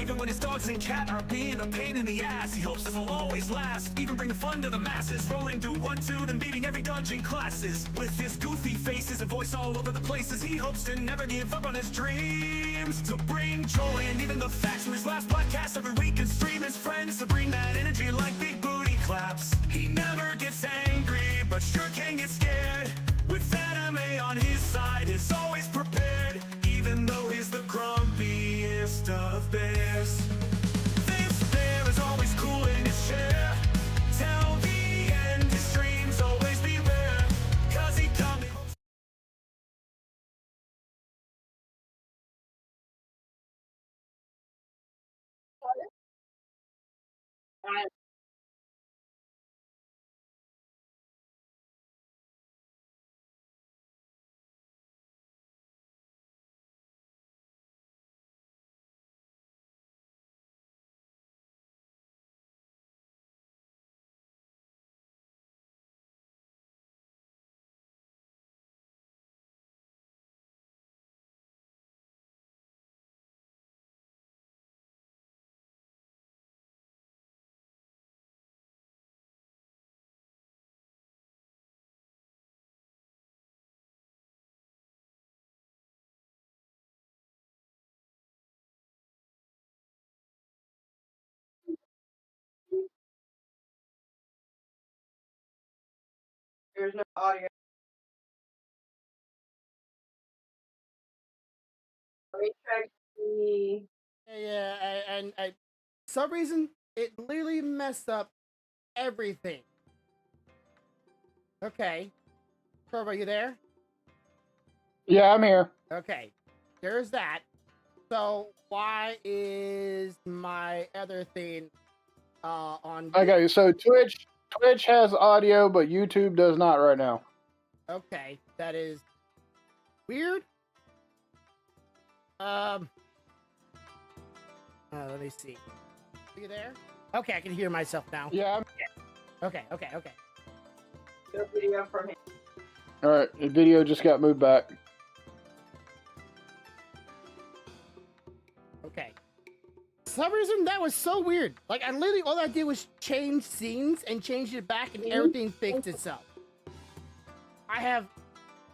Even when his dogs and cat are being a pain in the ass, he hopes this will always last. Even bringing fun to the masses, rolling through 1-2, then beating every dungeon classes. With his goofy faces and voice all over the places, he hopes to never give up on his dreams. To bring joy and even the facts to his last podcast every week and stream his friends to bring that energy like big booty claps. He never gets angry, but sure can get scared. With anime on his side, is always prepared. Even though he's the grumpiest of bears. This bear is always cool in his chair. Till the end, his streams always be rare. Cause he comes. There's no audio. Let me check the. Yeah, and some reason it literally messed up everything. Okay, Trevor, are you there? Yeah, I'm here. Okay, there's that. So why is my other thing on? Okay, so Twitch has audio, but YouTube does not right now. Okay, that is weird. Let me see. Are you there? Okay, I can hear myself now. Yeah. Okay. The video from him. All right, the video just got moved back. Okay. For some reason that was so weird. Like I literally all I did was change scenes and changed it back, and everything fixed itself. I have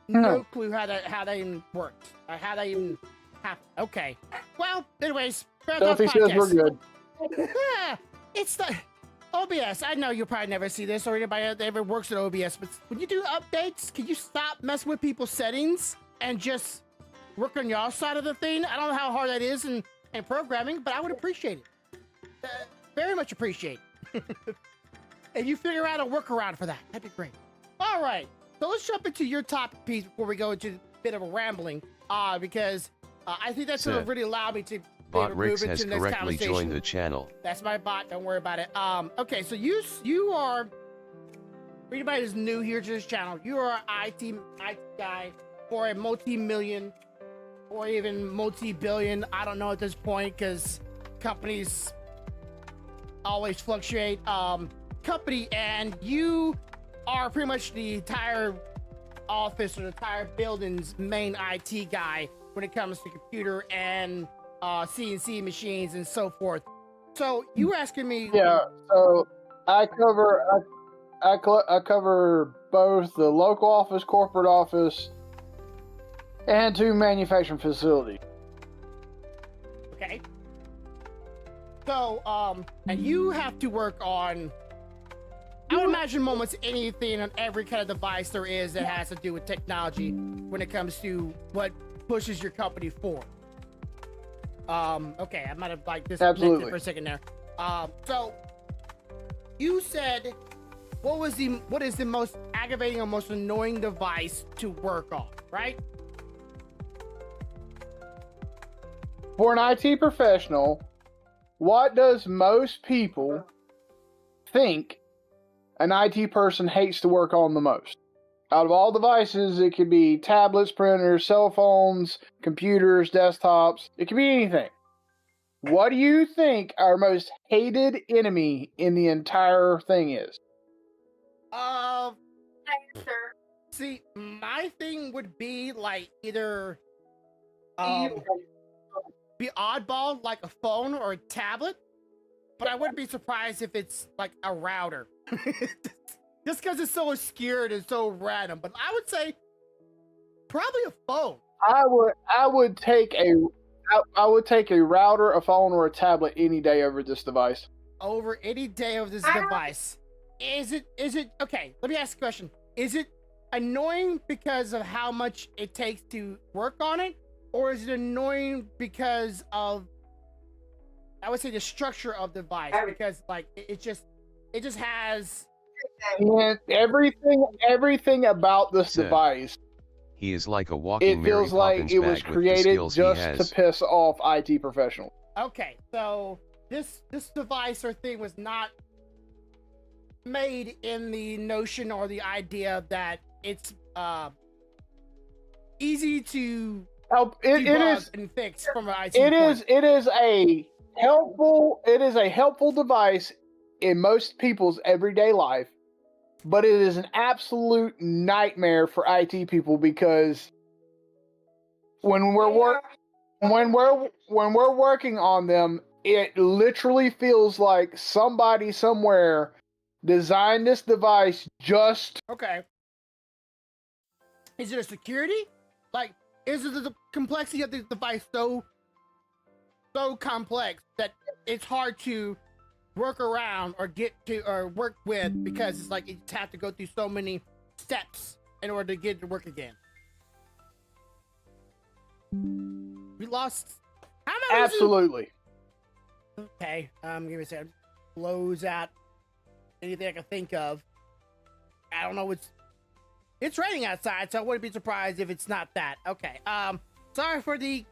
no clue how that even worked. How that even happened. Okay. Well, anyways, Duffy says we're good. It's the OBS. I know you'll probably never see this or anybody that ever works at OBS, but when you do updates, can you stop messing with people's settings and just work on your side of the thing? I don't know how hard that is in programming, but I would appreciate it. Very much appreciate it. And you figure out a workaround for that. That'd be great. All right. So let's jump into your topic piece before we go into a bit of a rambling, because I think that's going to really allow me to Bot Rix has correctly joined the channel. That's my bot. Don't worry about it. Okay, so you are, for anybody who's new here to this channel, you are an IT guy for a multi-million or even multi-billion, I don't know at this point, because companies always fluctuate, company, and you are pretty much the entire office or the entire building's main IT guy when it comes to computer and CNC machines and so forth. So you were asking me. Yeah. So I cover both the local office, corporate office, and 2 manufacturing facilities. Okay. So and you have to work on, I would imagine, almost anything on every kind of device there is that has to do with technology when it comes to what pushes your company forward. Okay, I might have like disconnected for a second there. So you said what is the most aggravating or most annoying device to work on, right? For an IT professional, what does most people think an IT person hates to work on the most? Out of all devices, it could be tablets, printers, cell phones, computers, desktops. It could be anything. What do you think our most hated enemy in the entire thing is? See, my thing would be like either be oddball like a phone or a tablet, but I wouldn't be surprised if it's like a router. Just because it's so obscured and so random. But I would say probably a phone. I would take a router, a phone, or a tablet any day over this device. Over any day of this device. Is it okay, let me ask a question. Is it annoying because of how much it takes to work on it? Or is it annoying because of, I would say, the structure of the device? Because like it just has And everything about this device, he is like a walking it Mary feels like Poppins it was bag with the created skills he just has. to piss off IT professionals. okay. So this device or thing was not made in the notion or the idea that it's easy to It debug is and fix from an IT it point. is a helpful device in most people's everyday life, but it is an absolute nightmare for IT people because when we're working on them, it literally feels like somebody somewhere designed this device just. Okay. Is it a security? Like, is it the complexity of the device so complex that it's hard to work around or get to or work with because it's like you have to go through so many steps in order to get it to work again? We lost. How am I losing? Absolutely. Okay, give me a second. Close out anything I can think of. I don't know. It's raining outside, so I wouldn't be surprised if it's not that. Okay. Sorry for the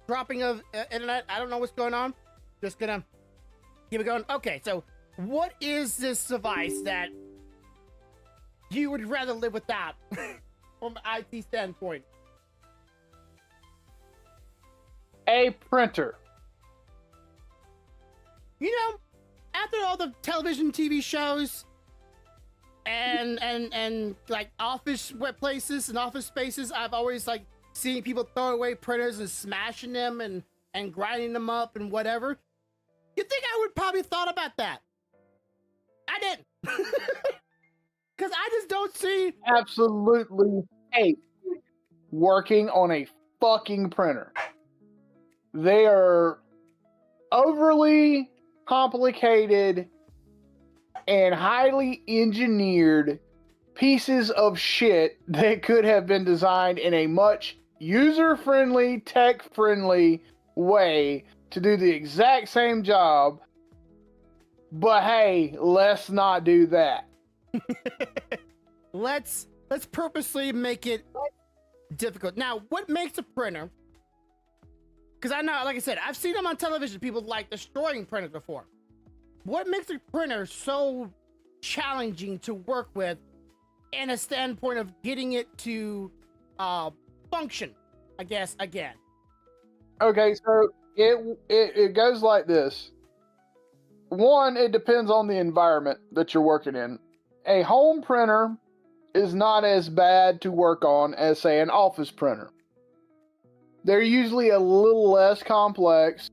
dropping of internet. I don't know what's going on. Just gonna keep it going. Okay, so what is this device that you would rather live without from an IT standpoint? A printer. You know, after all the television, TV shows, and like office workplaces and office spaces, I've always like seen people throw away printers and smashing them and grinding them up and whatever. You think I would probably thought about that? I didn't, because I just don't see. Absolutely hate working on a fucking printer. They are overly complicated and highly engineered pieces of shit that could have been designed in a much user-friendly, tech-friendly way to do the exact same job. But hey, let's not do that. Let's purposely make it difficult. Now, what makes a printer? Because I know, like I said, I've seen them on television, people like destroying printers before. What makes a printer so challenging to work with and a standpoint of getting it to function, I guess, again? Okay, so it goes like this. One, it depends on the environment that you're working in. A home printer is not as bad to work on as, say, an office printer. They're usually a little less complex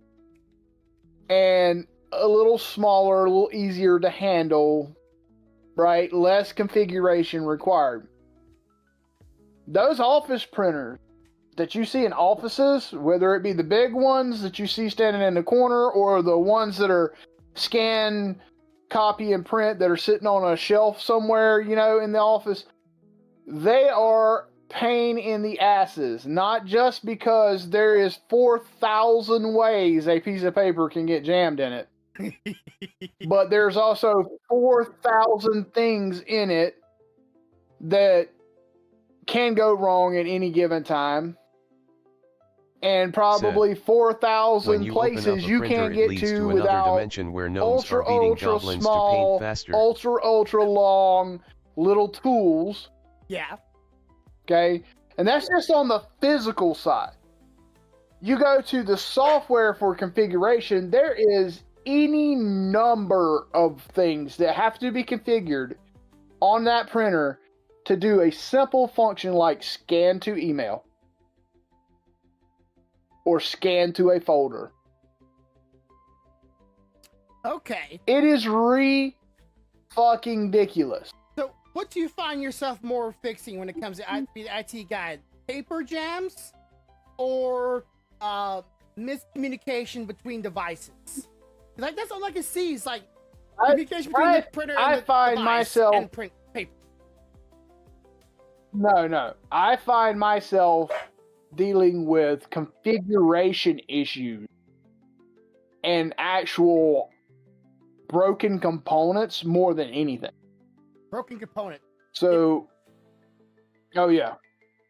and a little smaller, a little easier to handle, right? Less configuration required. Those office printers that you see in offices, whether it be the big ones that you see standing in the corner or the ones that are scan, copy, and print that are sitting on a shelf somewhere, you know, in the office, they are pain in the asses. Not just because there is 4,000 ways a piece of paper can get jammed in it, but there's also 4,000 things in it that can go wrong at any given time. And probably 4,000 places you can't get to without dimension where gnomes are beating goblins small, to paint faster. ultra long little tools. Yeah. Okay? And that's just on the physical side. You go to the software for configuration, there is any number of things that have to be configured on that printer to do a simple function like scan to email. or scan to a folder. Okay. It is fucking ridiculous. So, what do you find yourself more fixing when it comes to the IT guy? Paper jams or miscommunication between devices? Like, that's all I can see. It's like communication between the printer and the find device myself and print paper. No. I find myself dealing with configuration issues and actual broken components more than anything. Broken component. So, oh yeah.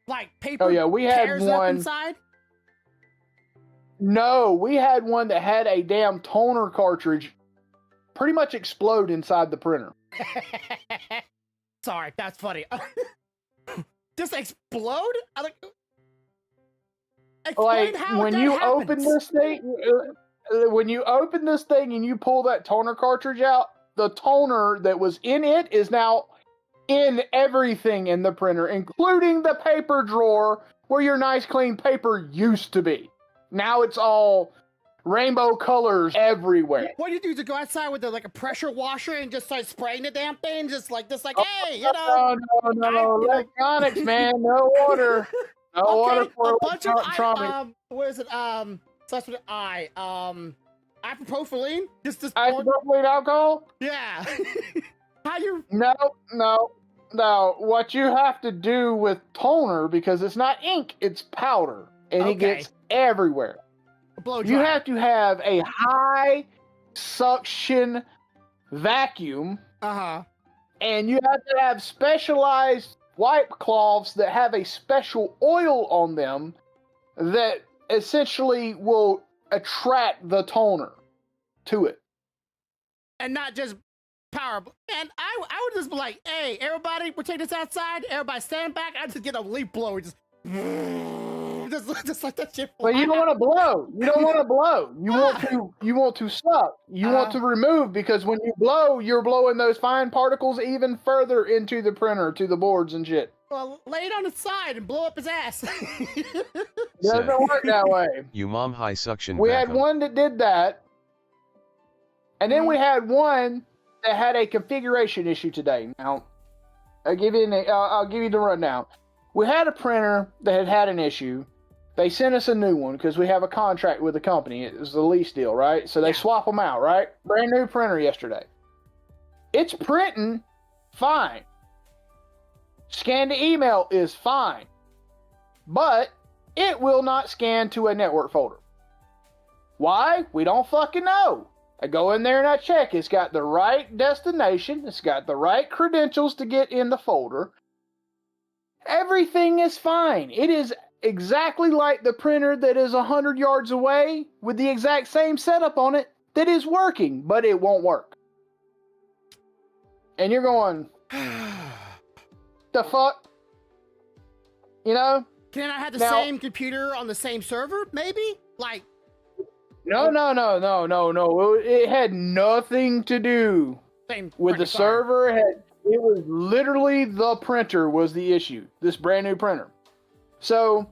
Like paper. Oh yeah, we had tears up one. inside. No, we had one that had a damn toner cartridge pretty much explode inside the printer. Sorry, that's funny. Just explode? Explain Like how when that you happens. open this thing, when you open this thing and you pull that toner cartridge out, the toner that was in it is now in everything in the printer, including the paper drawer where your nice clean paper used to be. Now it's all rainbow colors everywhere. What do you do to go outside with a pressure washer and just start spraying the damn thing? Just like, hey, you know. No, electronics, man, no water. No water for a bunch of electronics. what is it? Starts with I. Isopropylene. Just Isopropylene alcohol? Yeah. How you? No. What you have to do with toner, because it's not ink, it's powder, and it gets everywhere. You have to have a high suction vacuum. And you have to have specialized wipe cloths that have a special oil on them that essentially will attract the toner to it. And not just power. And I would just be like, hey, everybody, we're taking this outside. Everybody stand back. I just get a leaf blower. Just like that shit. But you don't want to blow. You don't want to blow. You want to suck. You want to remove, because when you blow, you're blowing those fine particles even further into the printer, to the boards and shit. Well, lay it on the side and blow up his ass. It doesn't work that way. You mom high suction We vacuum. had one that did that. And then we had one that had a configuration issue today. Now, I'll give you the rundown. We had a printer that had an issue. They sent us a new one because we have a contract with the company. It was a lease deal, right? So they swap them out, right? Brand new printer yesterday. It's printing fine. Scan to email is fine. But it will not scan to a network folder. Why? We don't fucking know. I go in there and I check. It's got the right destination. It's got the right credentials to get in the folder. Everything is fine. It is exactly like the printer that is 100 yards away with the exact same setup on it that is working, but it won't work. And you're going, the fuck? You know? Can I have the same computer on the same server, maybe? Like... No. It had nothing to do with the server. It was literally the printer was the issue. This brand new printer. So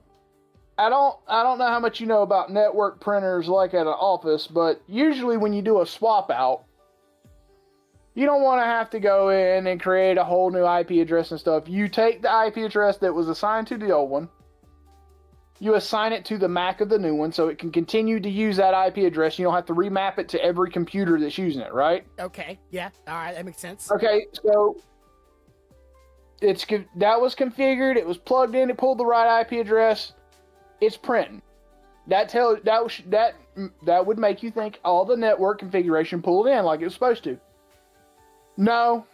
I don't know how much you know about network printers like at an office, but usually when you do a swap out, you don't want to have to go in and create a whole new IP address and stuff. You take the IP address that was assigned to the old one. You assign it to the MAC of the new one so it can continue to use that IP address. You don't have to remap it to every computer that's using it, right? Okay, yeah. All right, that makes sense. Okay, so that was configured. It was plugged in. It pulled the right IP address. It's printing. That would make you think all the network configuration pulled in like it was supposed to. No.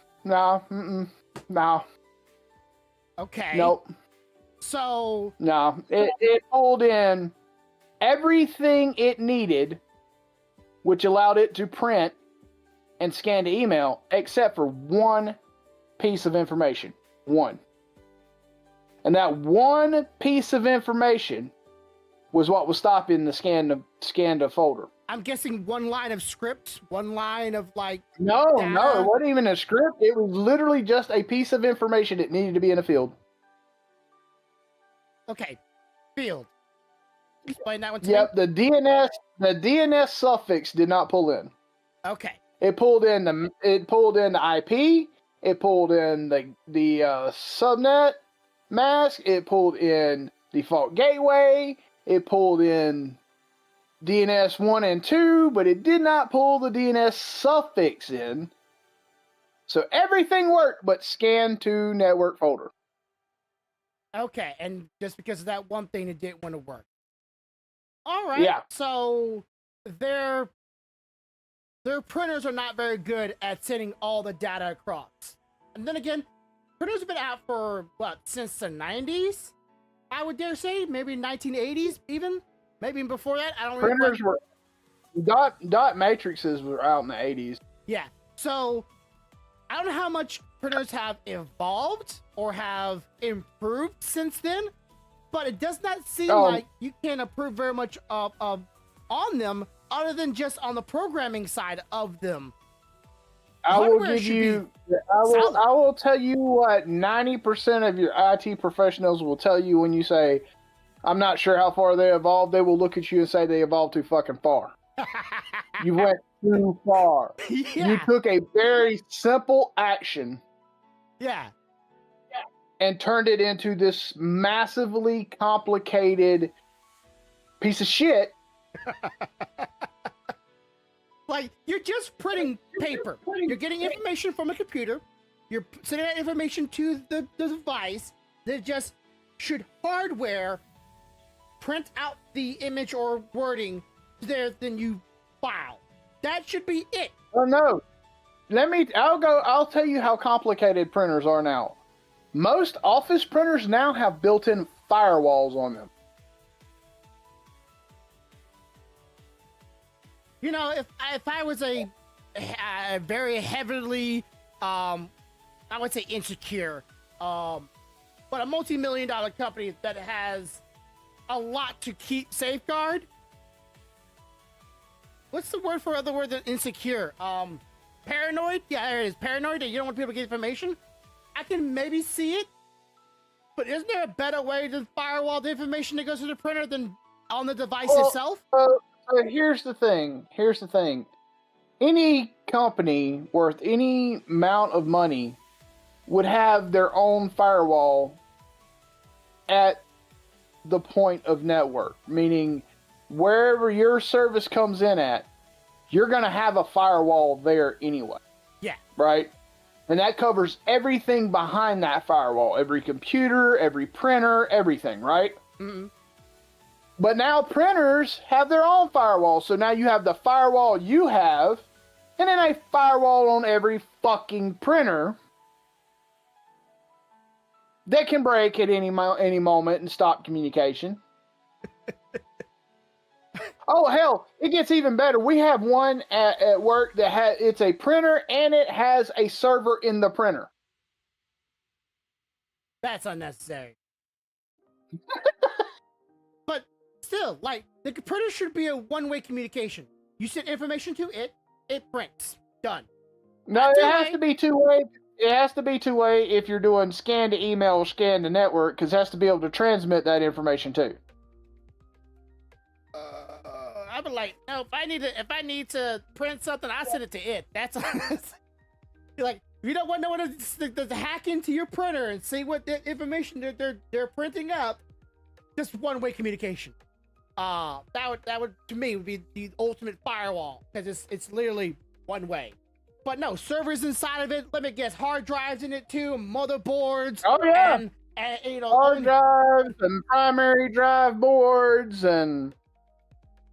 Okay. Nope. So... No, it pulled in everything it needed, which allowed it to print and scan to email, except for one piece of information. One. And that one piece of information was what was stopping the scan to folder. I'm guessing one line of script, one line of like... No, it wasn't even a script. It was literally just a piece of information that needed to be in a field. Okay, field. Explain that one to me. Yep, the DNS suffix did not pull in. Okay. It pulled in the IP. It pulled in the subnet mask. It pulled in default gateway. It pulled in DNS 1 and 2, but it did not pull the DNS suffix in. So everything worked, but scan to network folder. Okay, and just because of that one thing, it didn't want to work. All right. Yeah. So their printers are not very good at sending all the data across. And then again, printers have been out for what, since the 90s? I would dare say, maybe 1980s even, maybe even before that. I don't Printers were dot matrices were out in the 80s. Yeah. So I don't know how much printers have evolved or have improved since then, but it does not seem like you can improve very much on them other than just on the programming side of them. I will Hardware give should you. be solid. I will tell you what 90% of your IT professionals will tell you when you say, "I'm not sure how far they evolved." They will look at you and say they evolved too fucking far. You went too far. Yeah. You took a very simple action Yeah. and turned it into this massively complicated piece of shit. Like, you're just printing paper. You're getting information from a computer. You're sending that information to the device. That just should hardware print out the image or wording there, then you file. That should be it. Oh no. I'll tell you how complicated printers are now. Most office printers now have built-in firewalls on them. You know, if I was a very heavily, I would say insecure, but a multi-million-dollar company that has a lot to keep safeguard. What's the word for other word than insecure? Paranoid? Yeah, there it is. Paranoid that you don't want people to get information. I can maybe see it, but isn't there a better way to firewall the information that goes to the printer than on the device itself? So here's the thing. Any company worth any amount of money would have their own firewall at the point of network, meaning wherever your service comes in at, you're going to have a firewall there anyway. Yeah. Right? And that covers everything behind that firewall. Every computer, every printer, everything, right? Mm-hmm. But now printers have their own firewall. So now you have the firewall you have, and then a firewall on every fucking printer that can break at any moment and stop communication. Oh, hell, it gets even better. We have one at work that it's a printer and it has a server in the printer. That's unnecessary. But still, like, the printer should be a one-way communication. You send information to it, it prints. Done. No, it has to be two-way. It has to be two-way if you're doing scan to email or scan to network, because it has to be able to transmit that information too. I'd be like, no, if I need to print something, I send it to it. That's you're like, you don't want no one to hack into your printer and see what the information they're printing up. Just one-way communication. That would to me would be the ultimate firewall, because it's literally one way. But no, servers inside of it. Let me guess, hard drives in it too, motherboards. Oh yeah, and you know, hard drives and primary drive boards and.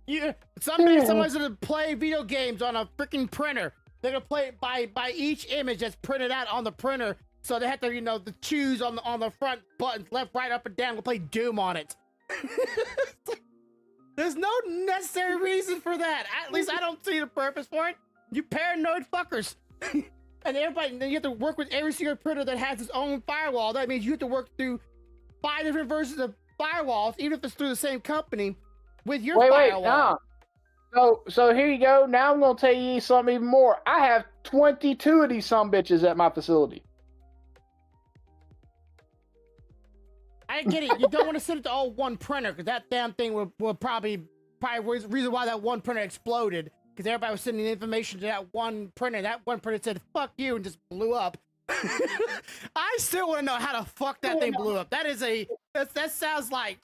Yeah, someday someone's gonna play video games on a freaking printer. They're gonna play it by each image that's printed out on the printer. So they have to, to choose on the front buttons, left, right, up, and down, to play Doom on it. There's no necessary reason for that. At least I don't see the purpose for it. You paranoid fuckers. And then you have to work with every single printer that has its own firewall. That means you have to work through 5 different versions of firewalls, even if it's through the same company. With your firewall. So here you go. Now I'm gonna tell you something even more. I have 22 of these sumbitches at my facility. I get it. You don't want to send it to all one printer because that damn thing would probably was the reason why that one printer exploded because everybody was sending information to that one printer. That one printer said "fuck you" and just blew up. I still want to know how the fuck that thing blew up. That sounds like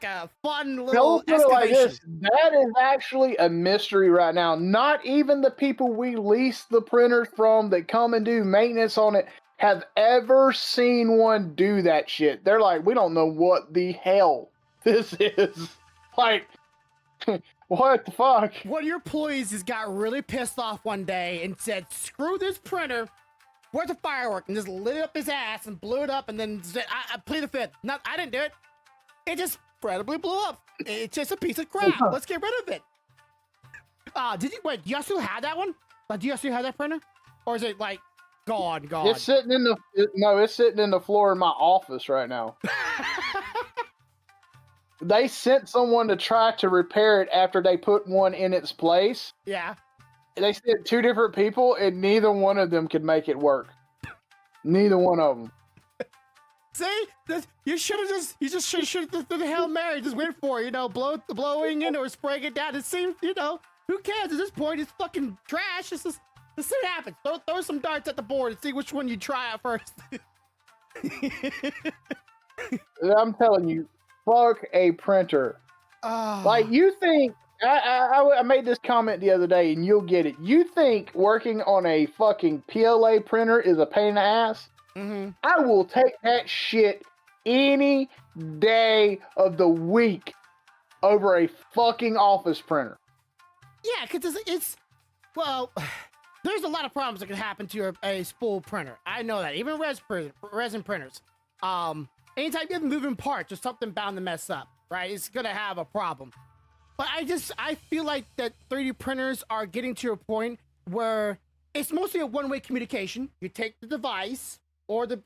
a fun little Don't put it like excavation. this. That is actually a mystery right now. Not even the people we lease the printers from that come and do maintenance on it have ever seen one do that shit. They're like, we don't know what the hell this is. Like, what the fuck? One of your employees just got really pissed off one day and said, "Screw this printer. Where's the firework?" And just lit up his ass and blew it up and then said, I plead the fifth. Not, I didn't do it. It just incredibly blew up. It's just a piece of crap. Let's get rid of it. Do you still have that one? Like, do you still have that printer? Or is it like gone? It's sitting in it's sitting in the floor in my office right now. They sent someone to try to repair it after they put one in its place. Yeah. They sent 2 different people, and neither one of them could make it work. Neither one of them. See, you should have done the Hail Mary. Just wait for it, blowing in or spraying it down. It seems, who cares at this point? It's fucking trash. Let's see what happens. Throw some darts at the board and see which one you try out first. I'm telling you, fuck a printer. Like, you think, I made this comment the other day, and you'll get it. You think working on a fucking PLA printer is a pain in the ass? Mm-hmm. I will take that shit any day of the week over a fucking office printer. Yeah, because well, there's a lot of problems that can happen to a spool printer. I know that. Even resin printers. Anytime you have moving parts or something bound to mess up, right? It's gonna have a problem. But I feel like that 3D printers are getting to a point where it's mostly a one-way communication. You take the device or the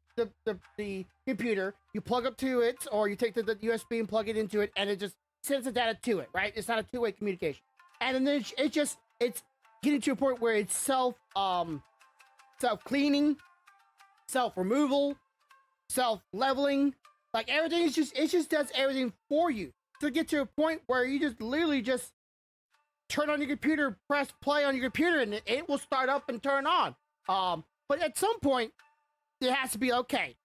computer, you plug up to it, or you take the USB and plug it into it, and it just sends the data to it, right? It's not a two-way communication. And then it's getting to a point where it's self-cleaning, self-removal, self-leveling. Like, everything is it just does everything for you. To get to a point where you just literally just turn on your computer, press play on your computer, and it will start up and turn on. But at some point, it has to be, okay,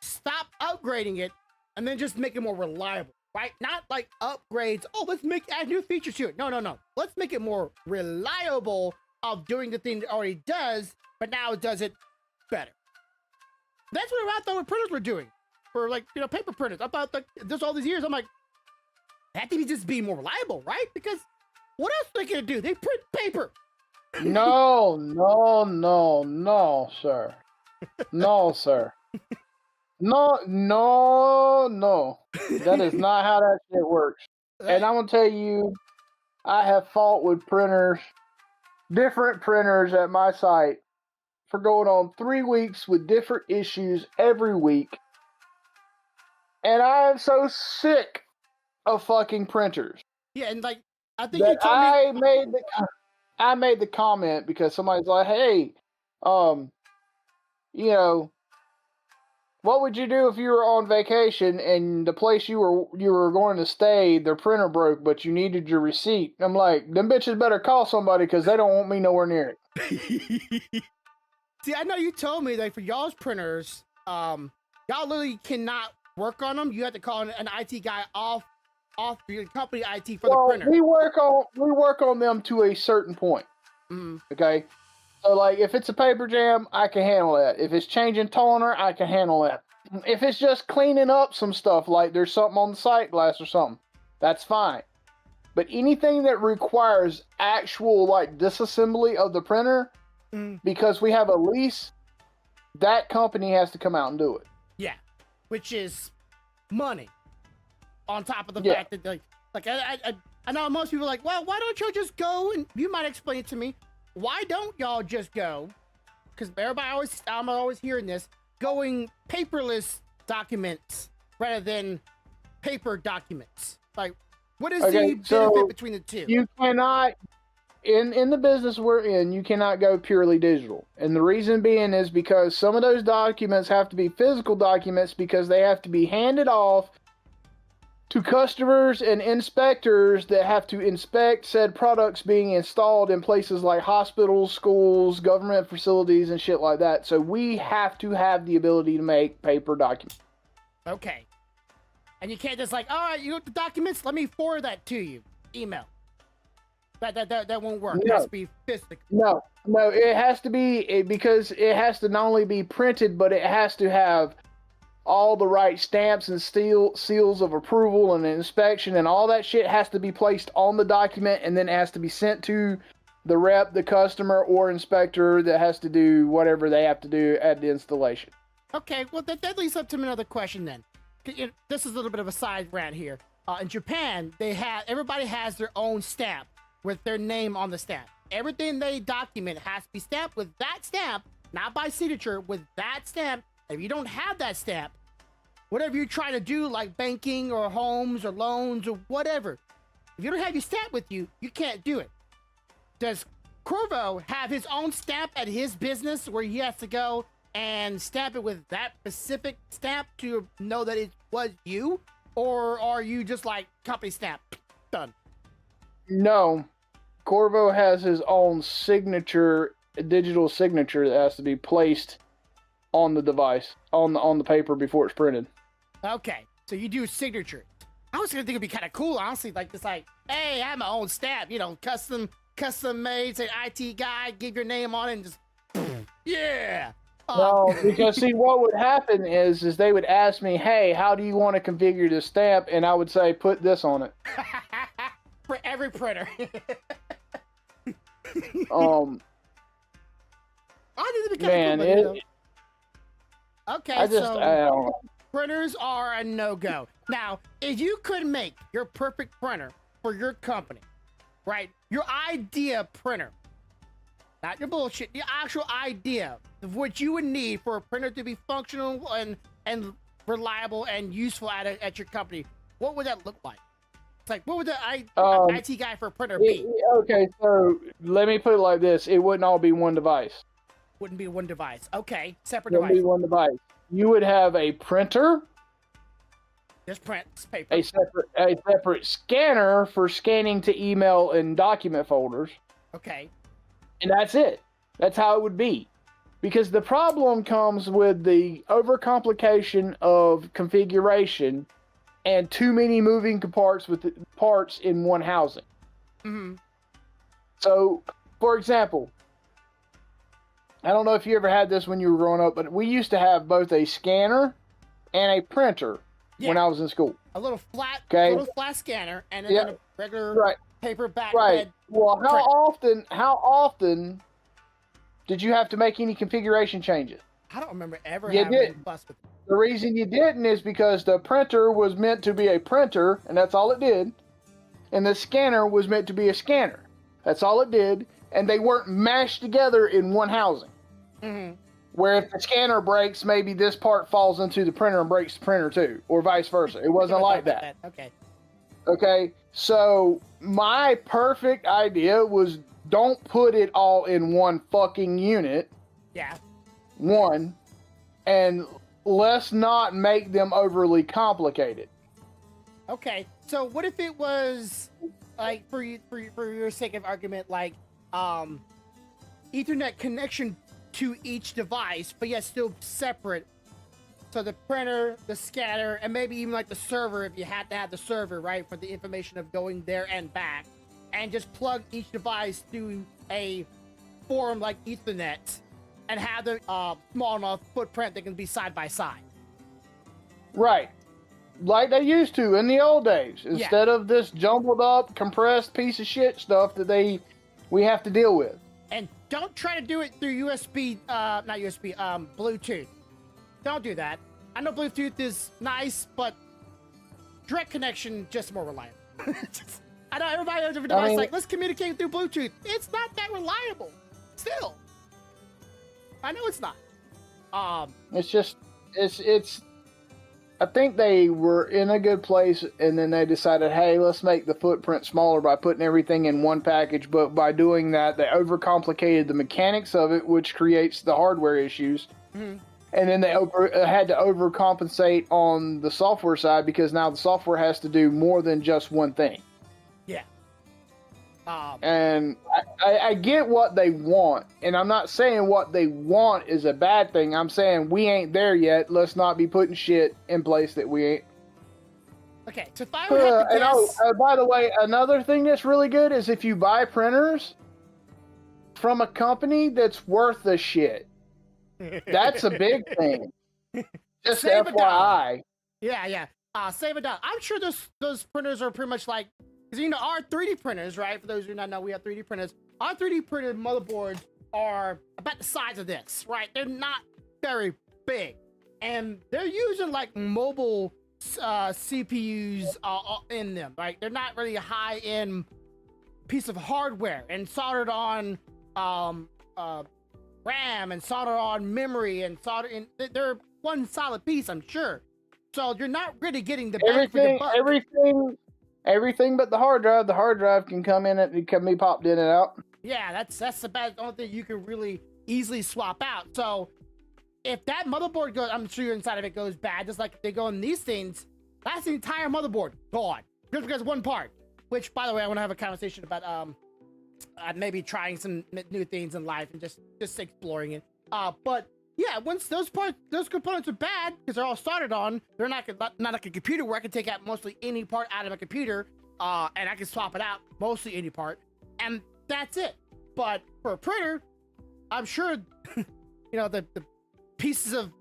stop upgrading it and then just make it more reliable, right? Not like upgrades. Oh, let's add new features to it. No. Let's make it more reliable of doing the thing it already does, but now it does it better. That's what I thought what printers were doing for, like, paper printers. I thought, like, this all these years, I'm like, that thing is just being more reliable, right? Because what else are they gonna do? They print paper. No, sir. No, sir. No. That is not how that shit works. And I'm gonna tell you, I have fought with different printers at my site for going on 3 weeks with different issues every week. And I am so sick of fucking printers. Yeah, and like, I think you told me I made the comment because somebody's like, hey, what would you do if you were on vacation and the place you were going to stay, their printer broke, but you needed your receipt? I'm like, them bitches better call somebody because they don't want me nowhere near it. See, I know you told me that for y'all's printers, y'all literally cannot work on them. You have to call an IT guy off your company IT for the printer. We work on them to a certain point. Mm-hmm. Okay. So, like, if it's a paper jam, I can handle that. If it's changing toner, I can handle that. If it's just cleaning up some stuff, like there's something on the sight glass or something, that's fine. But anything that requires actual, like, disassembly of the printer, because we have a lease, that company has to come out and do it. Yeah, which is money. On top of the fact that, like I know most people are like, well, why don't y'all just go? And you might explain it to me. Why don't y'all just go? Because I'm always hearing this, going paperless documents rather than paper documents. Like, what is the benefit between the two? You cannot, in the business we're in, you cannot go purely digital. And the reason being is because some of those documents have to be physical documents because they have to be handed off to customers and inspectors that have to inspect said products being installed in places like hospitals, schools, government facilities, and shit like that. So we have to have the ability to make paper documents. Okay. And you can't just like, all right, you want the documents? Let me forward that to you. Email. That won't work. It has to be physical. No, it has to be, because it has to not only be printed, but it has to have all the right stamps and seals of approval and inspection, and all that shit has to be placed on the document, and then it has to be sent to the rep, the customer, or inspector that has to do whatever they have to do at the installation. Okay, well, that leads up to another question then. This is a little bit of a side rant here. In Japan, everybody has their own stamp with their name on the stamp. Everything they document has to be stamped with that stamp, not by signature, with that stamp. If you don't have that stamp, whatever you try to do, like banking or homes or loans or whatever, if you don't have your stamp with you, you can't do it. Does Corvo have his own stamp at his business where he has to go and stamp it with that specific stamp to know that it was you? Or are you just like company stamp? Done. No. Corvo has his own signature, digital signature that has to be placed on the device, on the paper before it's printed. Okay, so you do signature. I was gonna think it'd be kind of cool, honestly, like this, like, hey, I have my own stamp, you know, custom made, say IT guy, give your name on it, and just, yeah. No, because see, what would happen is they would ask me, hey, how do you want to configure this stamp? And I would say, put this on it. For every printer. I think it'd be kind of cool. Okay, I don't know. Printers are a no-go. Now, if you could make your perfect printer for your company, right? Your idea printer, not your bullshit, the actual idea of what you would need for a printer to be functional and reliable and useful at your company, what would that look like? It's like, what would the IT guy for a printer be? Okay, so let me put it like this. It wouldn't all be one device. Wouldn't be one device. Okay, separate It wouldn't device. be one device. You would have a printer, Just print paper. a separate scanner for scanning to email and document folders. Okay. And that's it. That's how it would be. Because the problem comes with the overcomplication of configuration and too many moving parts in one housing. Mm-hmm. So, for example, I don't know if you ever had this when you were growing up, but we used to have both a scanner and a printer when I was in school. A little flat scanner and then a regular paper back. Right. Well, how often did you have to make any configuration changes? I don't remember ever having a fuss with it. The reason you didn't is because the printer was meant to be a printer, and that's all it did. And the scanner was meant to be a scanner. That's all it did. And they weren't mashed together in one housing. Mm-hmm. Where if the scanner breaks, maybe this part falls into the printer and breaks the printer too, or vice versa. It wasn't like that. Okay. Okay, so my perfect idea was don't put it all in one fucking unit. Yeah. One, and let's not make them overly complicated. Okay, so what if it was like for your sake of argument, like Ethernet connection to each device, but yet still separate. So the printer, the scanner, and maybe even like the server, if you had to have the server, right, for the information of going there and back, and just plug each device through a form like Ethernet, and have the small enough footprint that can be side by side. Right. Like they used to in the old days. Instead of this jumbled up, compressed piece of shit stuff that we have to deal with. And don't try to do it through USB, not USB, Bluetooth. Don't do that. I know Bluetooth is nice, but direct connection just more reliable. I know everybody has a different device, like, let's communicate through Bluetooth. It's not that reliable. Still. I know it's not. It's just, it's I think they were in a good place, and then they decided, hey, let's make the footprint smaller by putting everything in one package. But by doing that, they overcomplicated the mechanics of it, which creates the hardware issues. Mhm. And then they had to overcompensate on the software side because now the software has to do more than just one thing. Yeah. And I get what they want, and I'm not saying what they want is a bad thing. I'm saying we ain't there yet. Let's not be putting shit in place that we ain't. Okay, so if I would have to And guess... by the way, another thing that's really good is if you buy printers from a company that's worth the shit. That's a big thing. Just Save a FYI. Yeah. Save a dollar. I'm sure those printers are pretty much like, because you know our 3D printers, right? For those who do not know, we have 3D printers. Our 3D printed motherboards are about the size of this, right? They're not very big, and they're using like mobile CPUs in them, right? They're not really a high-end piece of hardware and soldered on RAM and soldered on memory and soldered in. They're one solid piece, I'm sure. So you're not really getting the bang for your buck. Everything but the hard drive. The hard drive can come in and it can be popped in and out. Yeah, that's the bad only thing you can really easily swap out. So if that motherboard goes, I'm sure inside of it goes bad, just like they go in these things, that's the entire motherboard gone. Just because one part. Which, by the way, I want to have a conversation about maybe trying some new things in life and just exploring it. But yeah, once those components are bad because they're all soldered on, they're not like a computer where I can take out mostly any part out of a computer, and I can swap it out mostly any part, and that's it. But for a printer, I'm sure you know the pieces of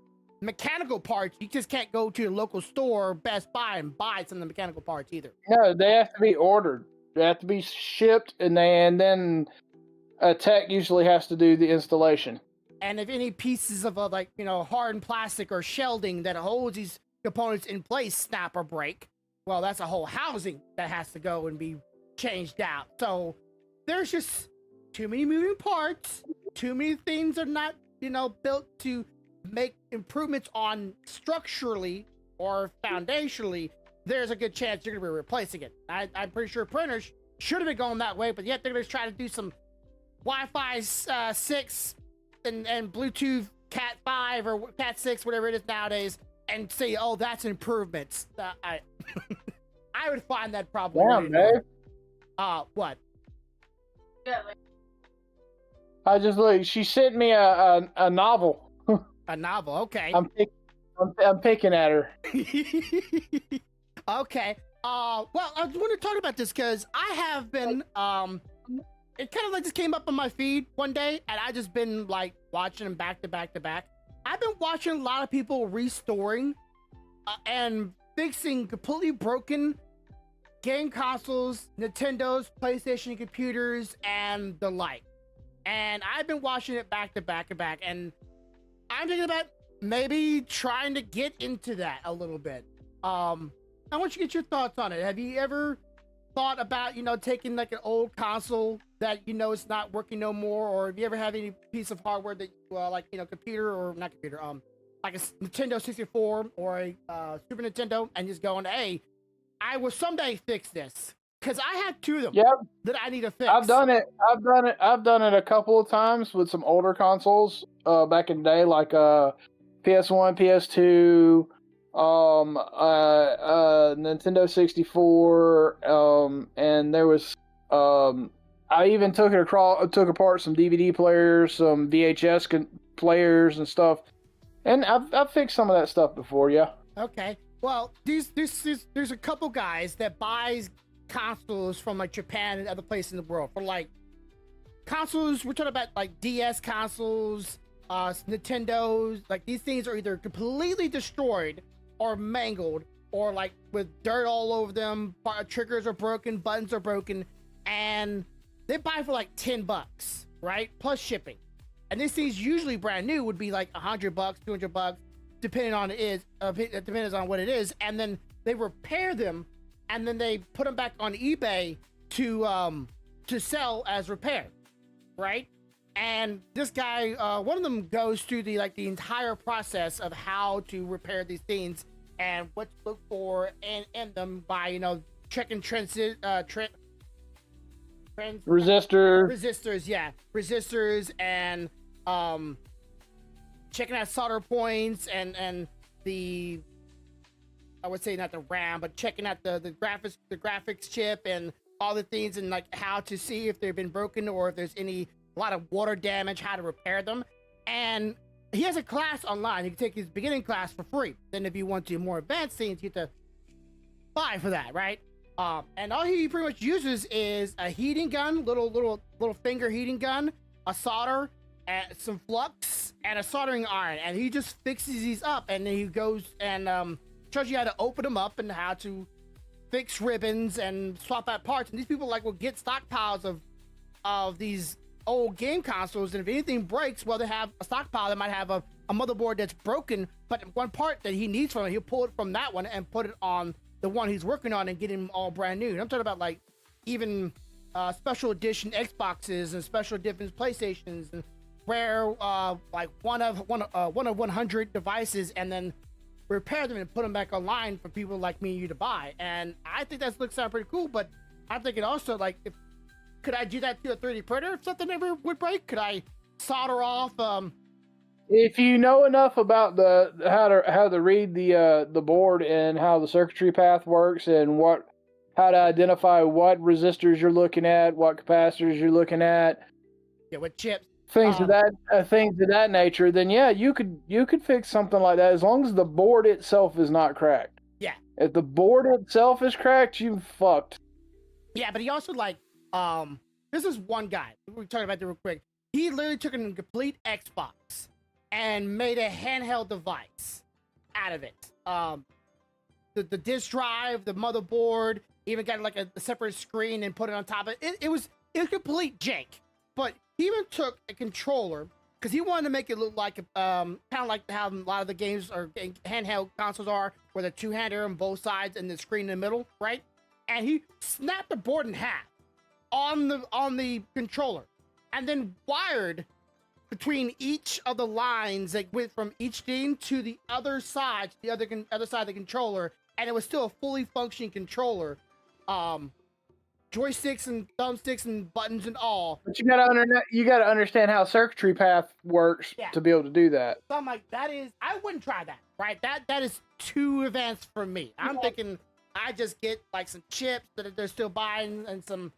mechanical parts, you just can't go to your local store, Best Buy, and buy some of the mechanical parts either. No, they have to be ordered. They have to be shipped, and then a tech usually has to do the installation. And if any pieces of like, you know, hardened plastic or shelding that holds these components in place snap or break, well, that's a whole housing that has to go and be changed out. So there's just too many moving parts. Too many things are not, you know, built to make improvements on structurally or foundationally. There's a good chance you're going to be replacing it. I'm pretty sure printers should have been going that way, but yet they're going to try to do some Wi-Fi 6 and Bluetooth Cat 5 or Cat 6, whatever it is nowadays, and say, oh, that's improvements. I would find that probably. Damn, Dave. What? Yeah, like, I just look. She sent me a novel. A novel, okay. I'm picking at her. Okay. Well, I want to talk about this because I have been it kind of like just came up on my feed one day, and I just been like watching them back to back to back. I've been watching a lot of people restoring and fixing completely broken game consoles, Nintendos, PlayStation computers, and the like. And I've been watching it back to back to back, and I'm thinking about maybe trying to get into that a little bit. I want you to get your thoughts on it. Have you ever thought about, you know, taking like an old console that you know it's not working no more, or have you ever had any piece of hardware that like, you know, computer or not computer, like a Nintendo 64 or a Super Nintendo, and just going, hey, I will someday fix this because I have two of them that I need to fix. I've done it a couple of times with some older consoles back in the day, like PS1, PS2, Nintendo 64, and there was I even took apart some DVD players, some VHS players and stuff, and I've fixed some of that stuff before. Yeah. Okay. Well, there's a couple guys that buys consoles from like Japan and other places in the world for like consoles. We're talking about like DS consoles, Nintendos. Like these things are either completely destroyed or mangled, or like with dirt all over them. Triggers are broken, buttons are broken, and they buy for like $10, right? Plus shipping. And these things usually brand new would be like $100, $200, depending on depends on what it is. And then they repair them, and then they put them back on eBay to sell as repaired, right? And this guy, one of them goes through the entire process of how to repair these things and what to look for in them by, you know, checking resistors, yeah, resistors, and checking out solder points, and the, I would say not the RAM, but checking out the graphics chip and all the things, and like how to see if they've been broken or if there's a lot of water damage, how to repair them. And he has a class online. You can take his beginning class for free. Then if you want to do more advanced things, you have to buy for that, right? And all he pretty much uses is a heating gun, little finger heating gun, a solder, and some flux, and a soldering iron. And he just fixes these up, and then he goes and shows you how to open them up and how to fix ribbons and swap out parts. And these people will get stockpiles of these old game consoles, and if anything breaks, well, they have a stockpile. They might have a motherboard that's broken, but one part that he needs from it, he'll pull it from that one and put it on the one he's working on and get him all brand new. And I'm talking about even special edition Xboxes and special edition PlayStations, and rare one of 100 devices, and then repair them and put them back online for people like me and you to buy. And I think that looks pretty cool. But I'm thinking also, could I do that to a 3D printer if something ever would break? Could I solder off? If you know enough about how to read the board and how the circuitry path works, and how to identify what resistors you're looking at, what capacitors you're looking at, yeah, with chips, things of that nature, then yeah, you could fix something like that as long as the board itself is not cracked. Yeah. If the board itself is cracked, you fucked. Yeah, but he also this is one guy. We're talking about that real quick. He literally took a complete Xbox and made a handheld device out of it. The disk drive, the motherboard, even got a separate screen and put it on top of it. It was complete jank. But he even took a controller because he wanted to make it look like kind of like how a lot of the games or handheld consoles are, where the two-hander on both sides and the screen in the middle, right? And he snapped the board in half on the controller, and then wired between each of the lines that went from each thing to the other side, to the other side of the controller, and it was still a fully functioning controller. Joysticks and thumbsticks and buttons and all. But you gotta understand how circuitry path works to be able to do that. So I'm like, I wouldn't try that, right? That is too advanced for me. I'm thinking I just get some chips that they're still buying and some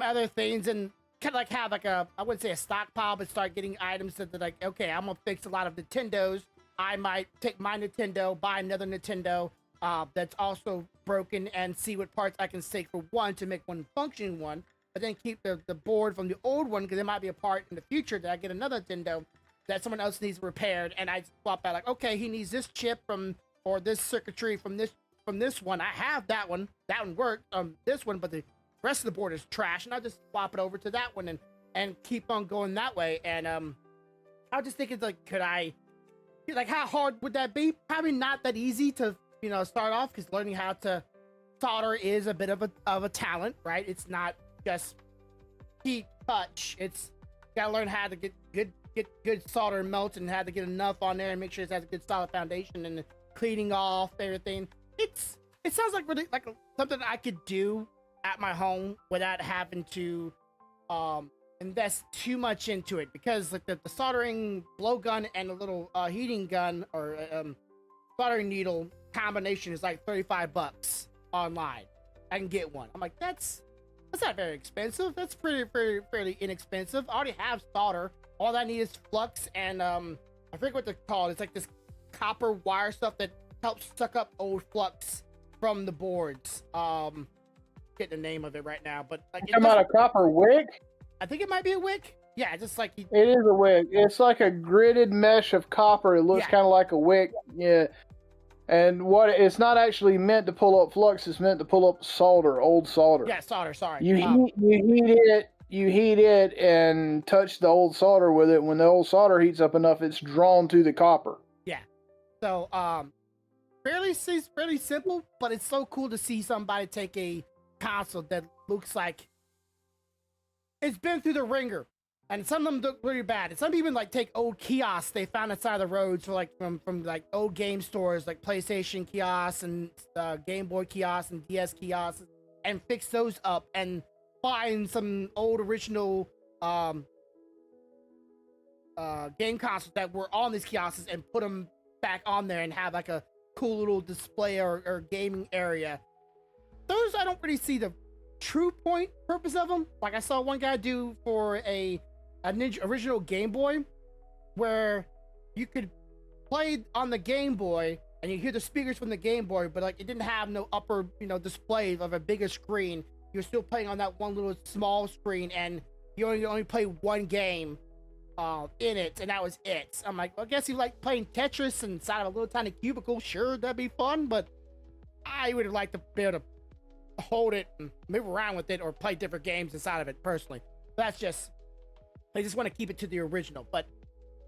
other things, and kind of have I wouldn't say a stockpile, but start getting items that they're okay, I'm gonna fix a lot of Nintendos. I might take my Nintendo, buy another Nintendo that's also broken, and see what parts I can take for one to make one functioning one, but then keep the board from the old one, because there might be a part in the future that I get another Nintendo that someone else needs repaired, and I swap out okay, he needs this chip or this circuitry from this one. I have that one worked this one, but the rest of the board is trash, and I'll just swap it over to that one and keep on going that way. And I was just thinking, could I, how hard would that be? Probably not that easy to start off, because learning how to solder is a bit of a talent, right? It's not just heat touch. It's gotta learn how to get good solder and melt, and how to get enough on there and make sure it has a good solid foundation, and cleaning off everything. It sounds really like something I could do at my home without having to invest too much into it, because the soldering blowgun and a little heating gun or soldering needle combination is $35 online. I can get one. I'm like, that's not very expensive. That's fairly inexpensive. I already have solder. All I need is flux and I forget what they're called. It's this copper wire stuff that helps suck up old flux from the boards. Get the name of it right now, but talking about a copper wick? I think it might be a wick. Yeah, just it is a wick. It's like a gridded mesh of copper. It looks kind of like a wick. Yeah. And it's not actually meant to pull up flux, it's meant to pull up old solder. Yeah, solder, sorry. You heat it and touch the old solder with it. When the old solder heats up enough, it's drawn to the copper. Yeah. So fairly simple, but it's so cool to see somebody take a console that looks like it's been through the ringer And some of them look really bad. And some even like take old kiosks they found outside the roads, from like old game stores, like PlayStation kiosks and Game Boy kiosks and DS kiosks, and fix those up and find some old original game consoles that were on these kiosks and put them back on there and have like a cool little display or gaming area. Those I don't really see the true purpose of them. Like I saw one guy do for a Ninja original Game Boy, where you could play on the Game Boy and you hear the speakers from the Game Boy, but like it didn't have no upper display of a bigger screen. You're still playing on that one little small screen, and you only play one game in it, and that was it. I'm like, well, I guess you like playing Tetris inside of a little tiny cubicle. Sure, that'd be fun, but I would have liked to be able to hold it and move around with it or play different games inside of it personally. That's just, I just want to keep it to the original. But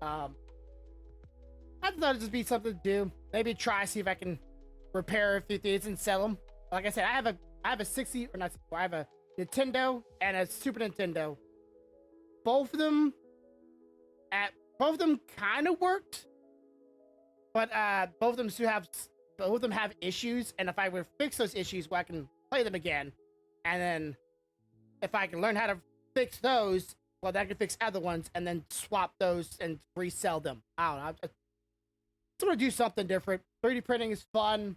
I thought it'd just be something to do. Maybe try, see if I can repair a few things and sell them. Like I said, I have a 60 or not. I have a Nintendo and a Super Nintendo. Both of them kind of worked, but both of them have issues. And if I would fix those issues, well, I can play them again. And then if I can learn how to fix those, well, then I can fix other ones and then swap those and resell them. I don't know. I just want to do something different. 3D printing is fun.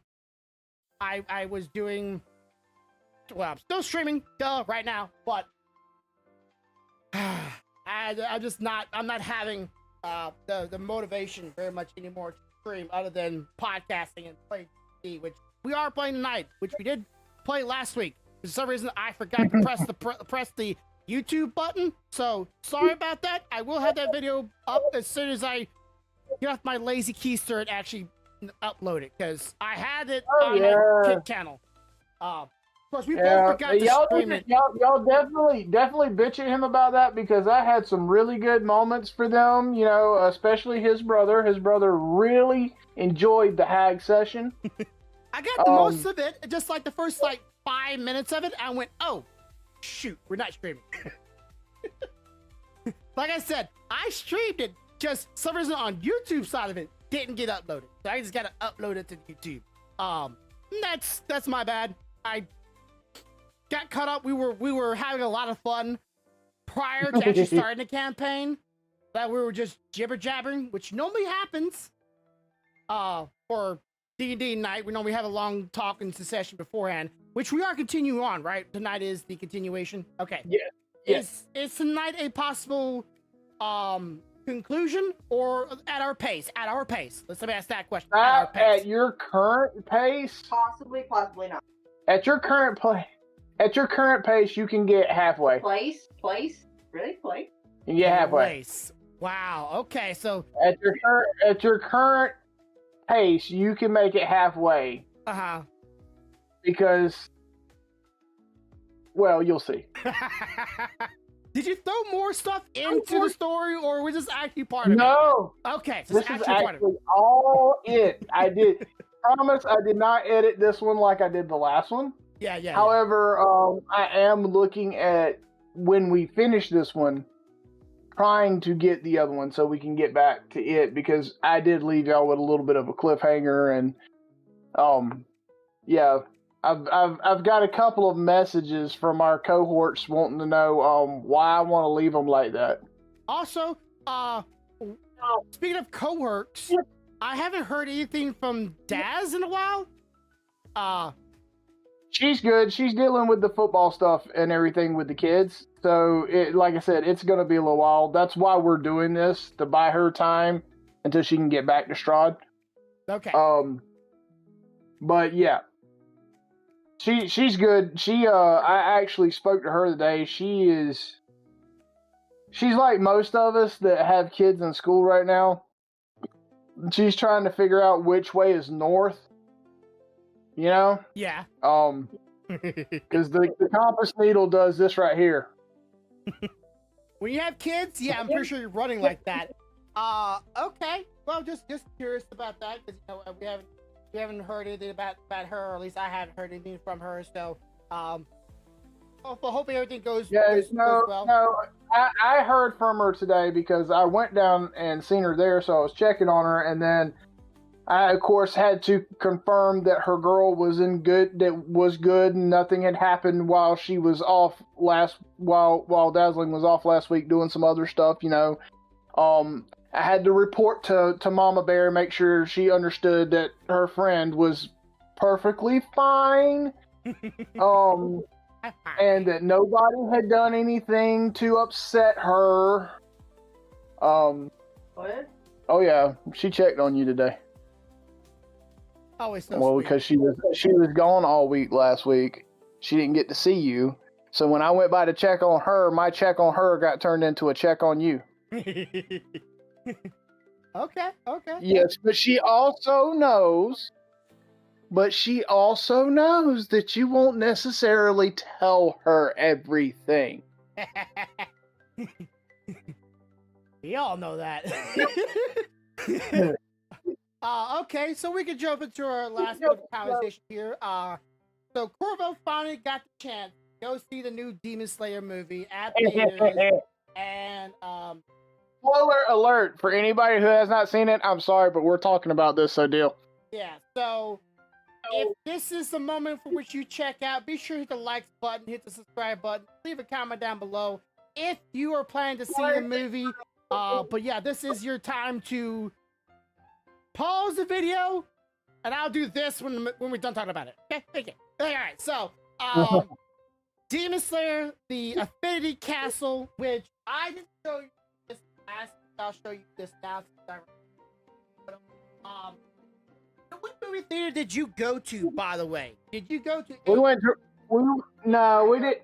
I was doing, well, I'm still streaming, right now, but I'm not having the motivation very much anymore to stream other than podcasting and playing D, which we are playing tonight, which we did play last week. For some reason, I forgot to press the YouTube button, so sorry about that. I will have that video up as soon as I get off my lazy keister and actually upload it, because I had it on my kid channel. Of course, we both forgot to stream it. Y'all definitely bitch at him about that, because I had some really good moments for them, especially his brother. His brother really enjoyed the hag session. I got most of it, just like the first 5 minutes of it. I went, oh, shoot, we're not streaming. Like I said, I streamed it, just some reason on YouTube side of it didn't get uploaded. So I just got to upload it to YouTube. That's my bad. I got caught up. We were having a lot of fun prior to actually starting the campaign. That we were just jibber jabbering, which normally happens for D&D night. We normally have a long talking session beforehand, which we are continuing on, right? Tonight is the continuation. Okay. Yeah. Is tonight a possible conclusion, or at our pace? At our pace. Let me ask that question. At our pace. At your current pace? Possibly not. At your current pace, you can get halfway. Place? Really? Place? You can get halfway. Place. Wow. Okay, so At your current pace, you can make it halfway. Because, well, you'll see. Did you throw more stuff into the story, or was this actually part of it? No. Okay, so This is actually all it. I did. Promise I did not edit this one like I did the last one. Yeah. However, I am looking at, when we finish this one, trying to get the other one so we can get back to it, because I did leave y'all with a little bit of a cliffhanger, and yeah, I've got a couple of messages from our cohorts wanting to know why I want to leave them like that. Also, speaking of cohorts, I haven't heard anything from Daz in a while. She's good. She's dealing with the football stuff and everything with the kids. So, like I said, it's going to be a little while. That's why we're doing this, to buy her time until she can get back to Strahd. Okay. But yeah, she's good. I actually spoke to her today. She's like most of us that have kids in school right now. She's trying to figure out which way is north. Yeah. Because the compass needle does this right here. When you have kids, yeah, I'm pretty sure you're running like that. Okay. Well, just curious about that, because we haven't heard anything about her, or at least I haven't heard anything from her. So, hoping everything goes, Yeah, goes well. no. I heard from her today because I went down and seen her there, so I was checking on her, and then I, of course, had to confirm that her girl was good, and nothing had happened while she was off while Dazzling was off last week doing some other stuff, you know. I had to report to Mama Bear, make sure she understood that her friend was perfectly fine. And that nobody had done anything to upset her. What? Oh yeah, she checked on you today. Always so Well, sweet. because she was gone all week last week. She didn't get to see you. So when I went by to check on her, my check on her got turned into a check on you. Okay. Yes, but she also knows that you won't necessarily tell her everything. We all know that. Okay, so we can jump into our last bit of conversation here. So Corvo finally got the chance to go see the new Demon Slayer movie at theaters, and Spoiler alert for anybody who has not seen it. I'm sorry, but we're talking about this, so deal. yeah. So if this is the moment for which you check out, be sure to hit the like button, hit the subscribe button, leave a comment down below if you are planning to see the movie. But yeah, this is your time to pause the video, and I'll do this when we're done talking about it. Okay. All right. So, Demon Slayer, the Affinity Castle, which I didn't show you this last. I'll show you this now. What movie theater did you go to, by the way? Did you go to?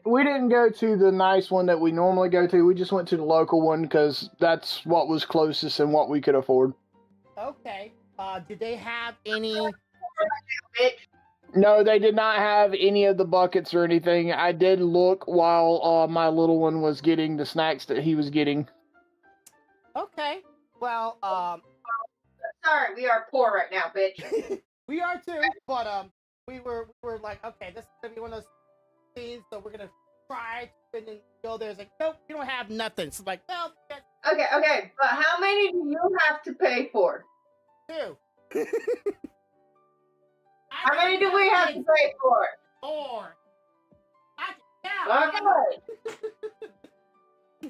We didn't go to the nice one that we normally go to. We just went to the local one because that's what was closest and what we could afford. Okay. Did they have any? No, they did not have any of the buckets or anything. I did look while my little one was getting the snacks that he was getting. Okay. Well, Sorry, we are poor right now, bitch. we are too, but we were like, okay, this is gonna be one of those scenes, so we're gonna try to and then go there. It's like, nope, you don't have nothing. So like, well, Okay, but how many do you have to pay for? two. How many do we have to pay for? 4. I can count.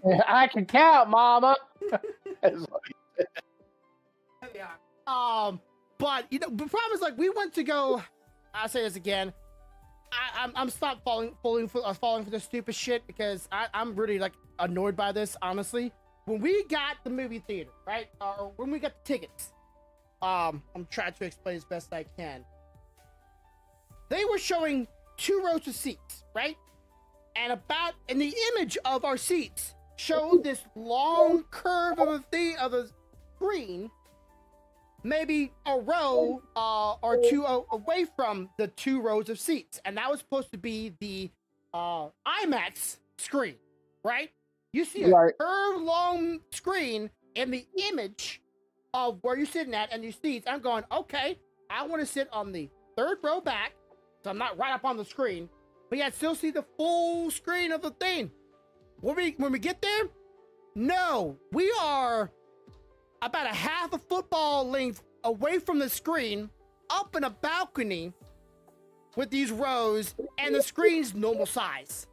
Okay. I can count, Mama. That's what he said. There we are. But you know, the problem is like we went to go. I'll say this again. I'm stopped falling for this stupid shit because I'm really like annoyed by this. Honestly, when we got the movie theater, right, or when we got the tickets, I'm trying to explain as best I can. They were showing 2 rows of seats, right, and in the image of our seats showed this long curve of the screen. Maybe a row or 2 away from the 2 rows of seats. And that was supposed to be the IMAX screen, right? You see a curved long screen in the image of where you're sitting at and your seats. I'm going, okay, I want to sit on the 3rd row back, so I'm not right up on the screen, but yet still see the full screen of the thing. When we get there, no, we are about a half a football length away from the screen, up in a balcony with these rows, and the screen's normal size.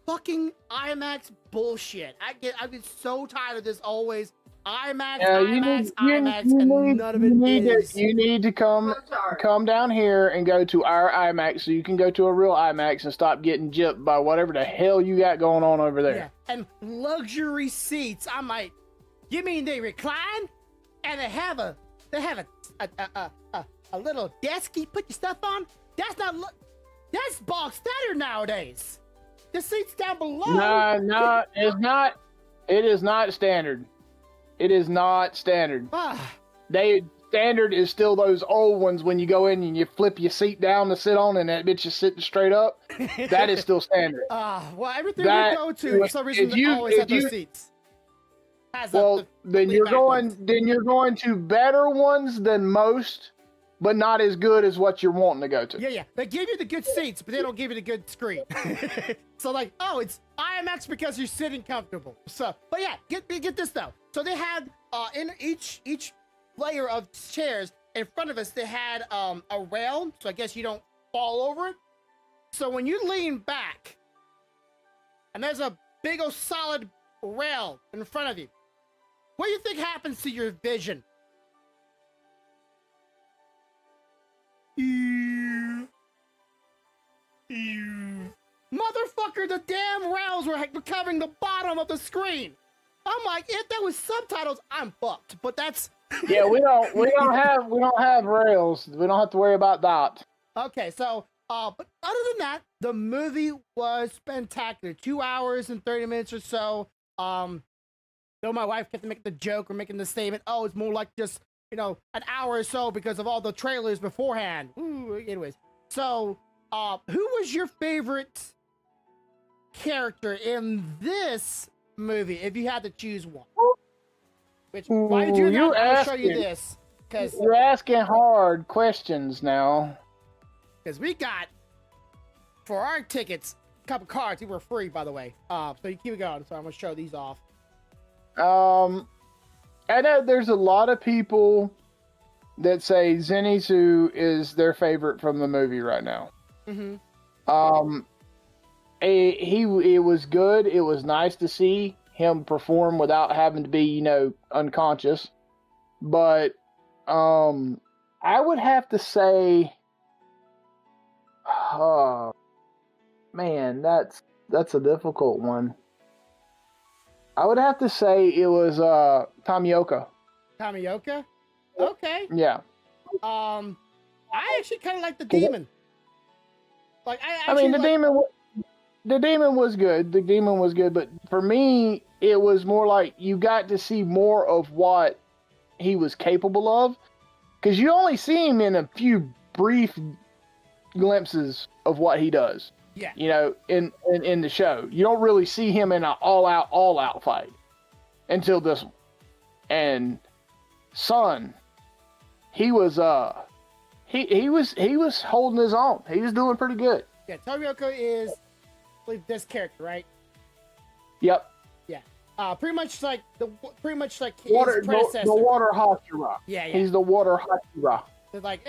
Fucking IMAX bullshit. I get so tired of this always. IMAX, and none of it is. You need to come down here and go to our IMAX so you can go to a real IMAX and stop getting gypped by whatever the hell you got going on over there. Yeah, and luxury seats. I'm like, you mean they recline and they have a little desk you put your stuff on? That's box standard nowadays. The seats down below. No, it's not. It is not standard. It is not standard. Standard is still those old ones when you go in and you flip your seat down to sit on and that bitch is sitting straight up. That is still standard. Well, everything we go to for some reason they always have those seats. Well, then you're going to better ones than most, but not as good as what you're wanting to go to. Yeah, yeah. They give you the good seats, but they don't give you the good screen. So like, oh, it's IMAX because you're sitting comfortable. So, but yeah, get this though. So they had in each layer of chairs in front of us, they had a rail, so I guess you don't fall over it. So when you lean back, and there's a big old solid rail in front of you, what do you think happens to your vision? Motherfucker, the damn rails were covering the bottom of the screen. I'm like, if that was subtitles, I'm fucked. But that's Yeah, we don't have rails. We don't have to worry about that. okay. So, but other than that, the movie was spectacular. 2 hours and 30 minutes or so. Though my wife kept making the joke or making the statement, oh, it's more like just an hour or so because of all the trailers beforehand. Ooh, anyways, so who was your favorite character in this movie if you had to choose one? Which why did you not? I'm gonna show you this because you're asking hard questions now. Because we got for our tickets a couple cards. These were free, by the way. So you keep it going. So I'm gonna show these off. I know there's a lot of people that say Zenitsu is their favorite from the movie right now. Mm-hmm. It was good. It was nice to see him perform without having to be, unconscious. But I would have to say, oh man, that's a difficult one. I would have to say it was Tomioka. Tomioka? Okay. Yeah. I actually kind of like the demon. Like the demon was good. The demon was good, but for me, it was more like you got to see more of what he was capable of, because you only see him in a few brief glimpses of what he does. Yeah. In the show, you don't really see him in an all out fight until this one. And son, he was he was holding his own. He was doing pretty good. Yeah, Tomioka is, I believe, this character, right? Yep. Yeah. Pretty much like his predecessor. The water Hashira. Yeah. He's the water Hashira. It's like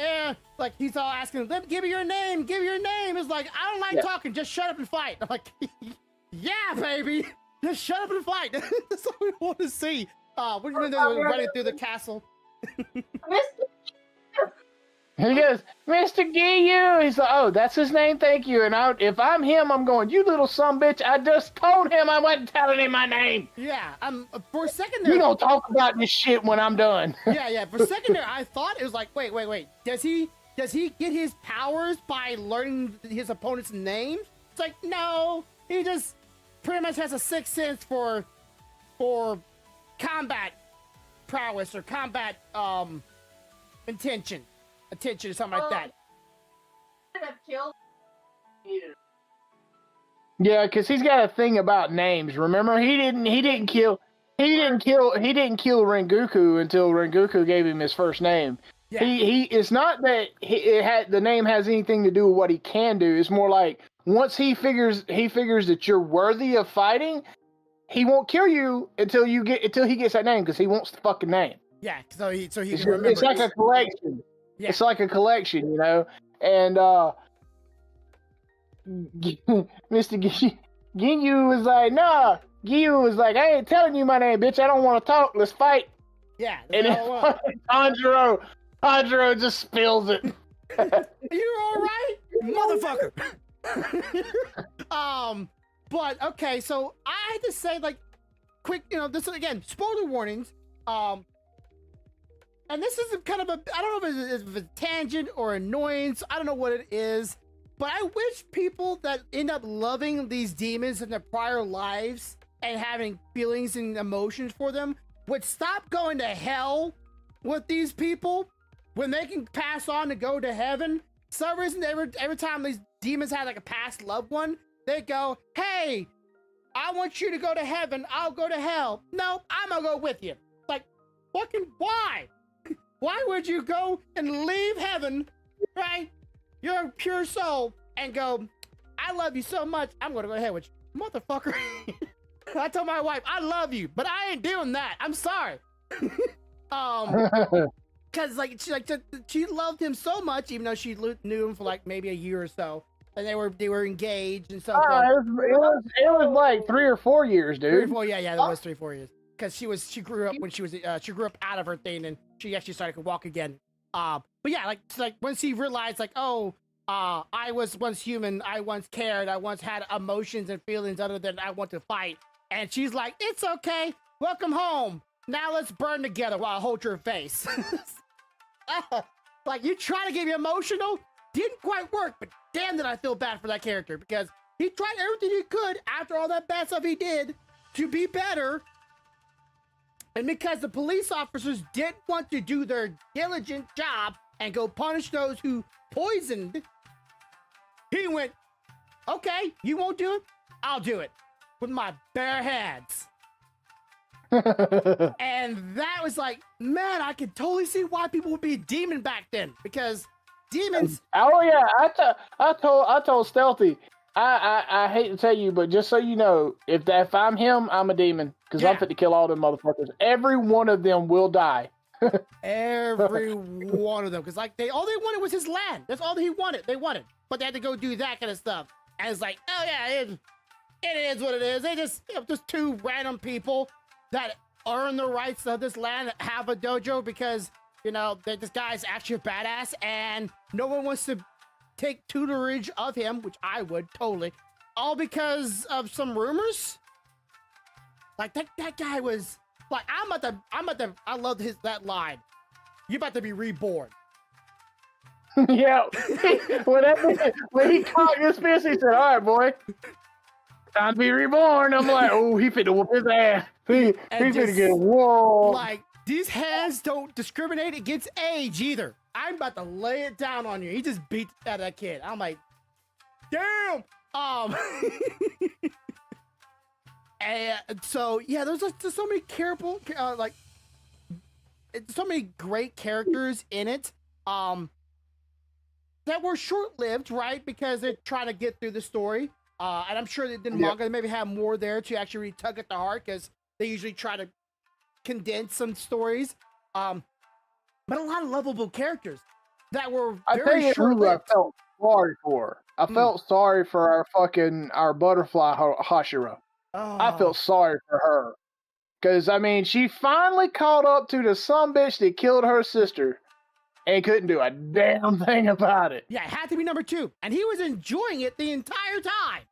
he's all asking, give me your name. It's like, I don't like talking, just shut up and fight. I'm like, yeah, baby, just shut up and fight. That's all we want to see. What do you mean they're running through the castle? He goes, Mr. Giyu. He's like, oh, that's his name, thank you. And if I'm him, I'm going, you little sumbitch, I just told him I wasn't telling him my name. Yeah, for a second there. You don't talk about this shit when I'm done. Yeah. For a second there, I thought it was like, wait. Does he get his powers by learning his opponent's names? It's like, no, he just pretty much has a sixth sense for combat prowess or combat attention or something like that. Yeah, because he's got a thing about names. Remember, he didn't kill Rengoku until Rengoku gave him his first name. Yeah. It's not that the name has anything to do with what he can do. It's more like once he figures that you're worthy of fighting, he won't kill you until he gets that name, because he wants the fucking name. Yeah, so he can remember. It's like a collection. Yeah. It's like a collection, And Mr. Ginyu was like, nah. Ginyu was like, I ain't telling you my name, bitch. I don't want to talk. Let's fight. Yeah. And then Tanjiro just spills it. You all right, motherfucker? But okay, so I had to say, like, quick, this is again spoiler warnings. And this is kind of I don't know if it's a tangent or annoyance. I don't know what it is, but I wish people that end up loving these demons in their prior lives and having feelings and emotions for them would stop going to hell with these people when they can pass on to go to heaven. For some reason, every time these demons have like a past loved one, they go, hey, I want you to go to heaven. I'll go to hell. No, I'm gonna go with you. Like, fucking why? Why would you go and leave heaven, right? You're a pure soul, and go, I love you so much, I'm gonna go ahead with you. Motherfucker. I told my wife, I love you, but I ain't doing that. I'm sorry. Cause like she loved him so much, even though she knew him for like maybe a year or so, and they were engaged and so forth. It was like 3 or 4 years, dude. 3 or 4, yeah, that was 3 or 4 years. Cause she grew up when she grew up out of her thing, and she actually started to walk again. But yeah, like once he realized, like, oh, I was once human, I once cared, I once had emotions and feelings other than I want to fight, and she's like, it's okay, welcome home. Now let's burn together while I hold your face. Like, you try to get me emotional, didn't quite work, but damn did I feel bad for that character, because he tried everything he could after all that bad stuff he did to be better. And because the police officers didn't want to do their diligent job and go punish those who poisoned, he went, okay, you won't do it? I'll do it with my bare hands. And that was like, man, I could totally see why people would be a demon back then, because demons. Oh yeah, I told Stealthy. I hate to tell you, but just so you know, if I'm him, I'm a demon, because I'm fit to kill all them motherfuckers. Every one of them will die. Every one of them, because like all they wanted was his land. That's all that he wanted. They wanted, but they had to go do that kind of stuff. And it's like, oh yeah, it is what it is. They just two random people that earn the rights of this land, have a dojo, because this guy's actually a badass, and no one wants to take tutorage of him, which I would totally, all because of some rumors. Like that guy was like, I love that line. You about to be reborn. Yeah. when he caught his fist, he said, all right, boy, time to be reborn. I'm like, oh, he finna whoop his ass. He finna get whoa. Like, these hands don't discriminate against age either. I'm about to lay it down on you. He just beat out that kid. I'm like, damn. And so yeah, there's just so many so many great characters in it. That were short-lived, right? Because they're trying to get through the story. And I'm sure that the manga maybe have more there to actually really tug at the heart, because they usually try to condense some stories. But a lot of lovable characters that were very short-lived. I felt sorry for. I felt sorry for our butterfly Hashira. Oh. I felt sorry for her. Because, I mean, she finally caught up to the sumbitch that killed her sister and couldn't do a damn thing about it. Yeah, it had to be number 2. And he was enjoying it the entire time.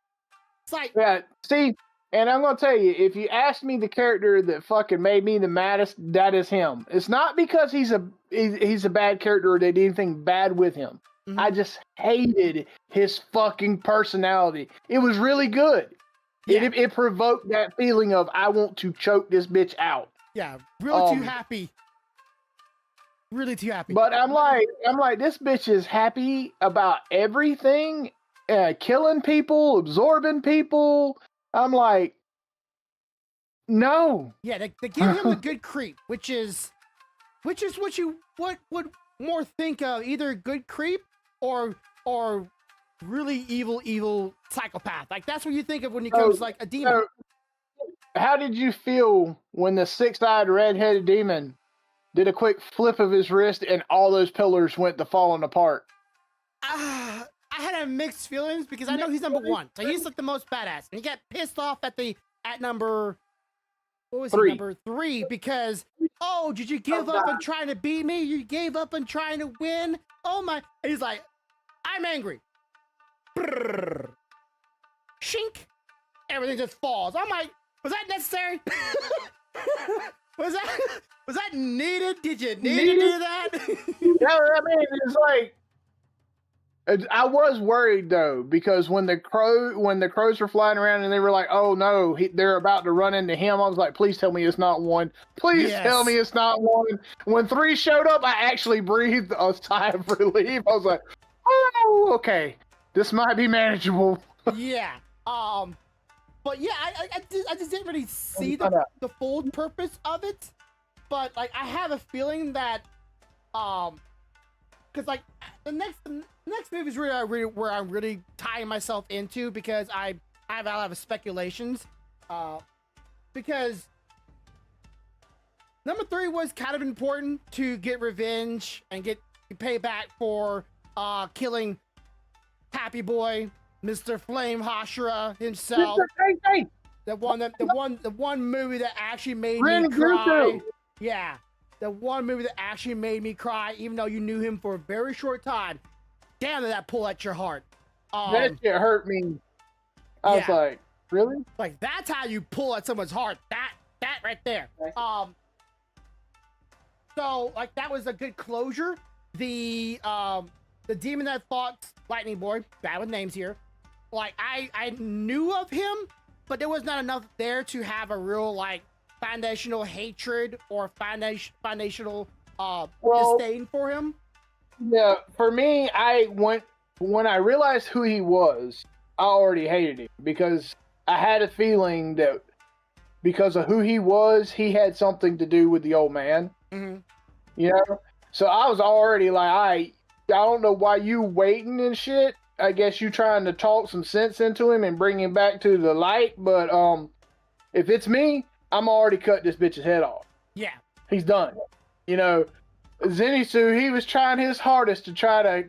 It's like... Yeah, see, and I'm going to tell you, if you ask me the character that fucking made me the maddest, that is him. It's not because he's a bad character or they did anything bad with him. Mm-hmm. I just hated his fucking personality. It was really good. Yeah. It provoked that feeling of, I want to choke this bitch out. Yeah, really too happy. Really too happy. But I'm like, this bitch is happy about everything, killing people, absorbing people. I'm like, no. Yeah, they give him a good creep, which is what would more think of, either good creep or really evil psychopath. Like, that's what you think of when he comes like a demon. How did you feel when the 6-eyed red-headed demon did a quick flip of his wrist and all those pillars went to falling apart? I had mixed feelings, because I know he's number 1, so he's like the most badass, and he got pissed off at number, what was 3. He, number 3, because, oh, did you give up on trying to beat me? You gave up on trying to win? Oh my! And he's like, I'm angry. Brrr. Shink. Everything just falls. I'm like, was that necessary? was that needed? Did you need to do that? Yeah, I mean, it's like, I was worried though, because when the crows were flying around and they were like, oh no, they're about to run into him, I was like, please tell me it's not one. Please tell me it's not one. When 3 showed up, I actually breathed a sigh of relief. I was like, oh, okay, this might be manageable. Yeah. But yeah, I just didn't really see the full purpose of it. But like, I have a feeling that Because like the next movie is where I'm really tying myself into, because I have a lot of speculations. Because number 3 was kind of important to get revenge and get payback for killing Happy Boy, Mr. Flame Hashira himself. The one movie that actually made me cry. Yeah. The one movie that actually made me cry, even though you knew him for a very short time. Damn, did that pull at your heart. That shit hurt me. I was like, really? Like, that's how you pull at someone's heart. That right there. So, like, that was a good closure. The demon that fought Lightning Boy, bad with names here. Like, I knew of him, but there was not enough there to have a real, like, foundational hatred or foundational disdain for him. Yeah, for me, when I realized who he was, I already hated him, because I had a feeling that because of who he was, he had something to do with the old man. Mm-hmm. You know? So I was already like, I don't know why you waiting and shit. I guess you trying to talk some sense into him and bring him back to the light, but if it's me, I'm already cut this bitch's head off. Yeah. He's done. You know, Zenitsu, he was trying his hardest to try to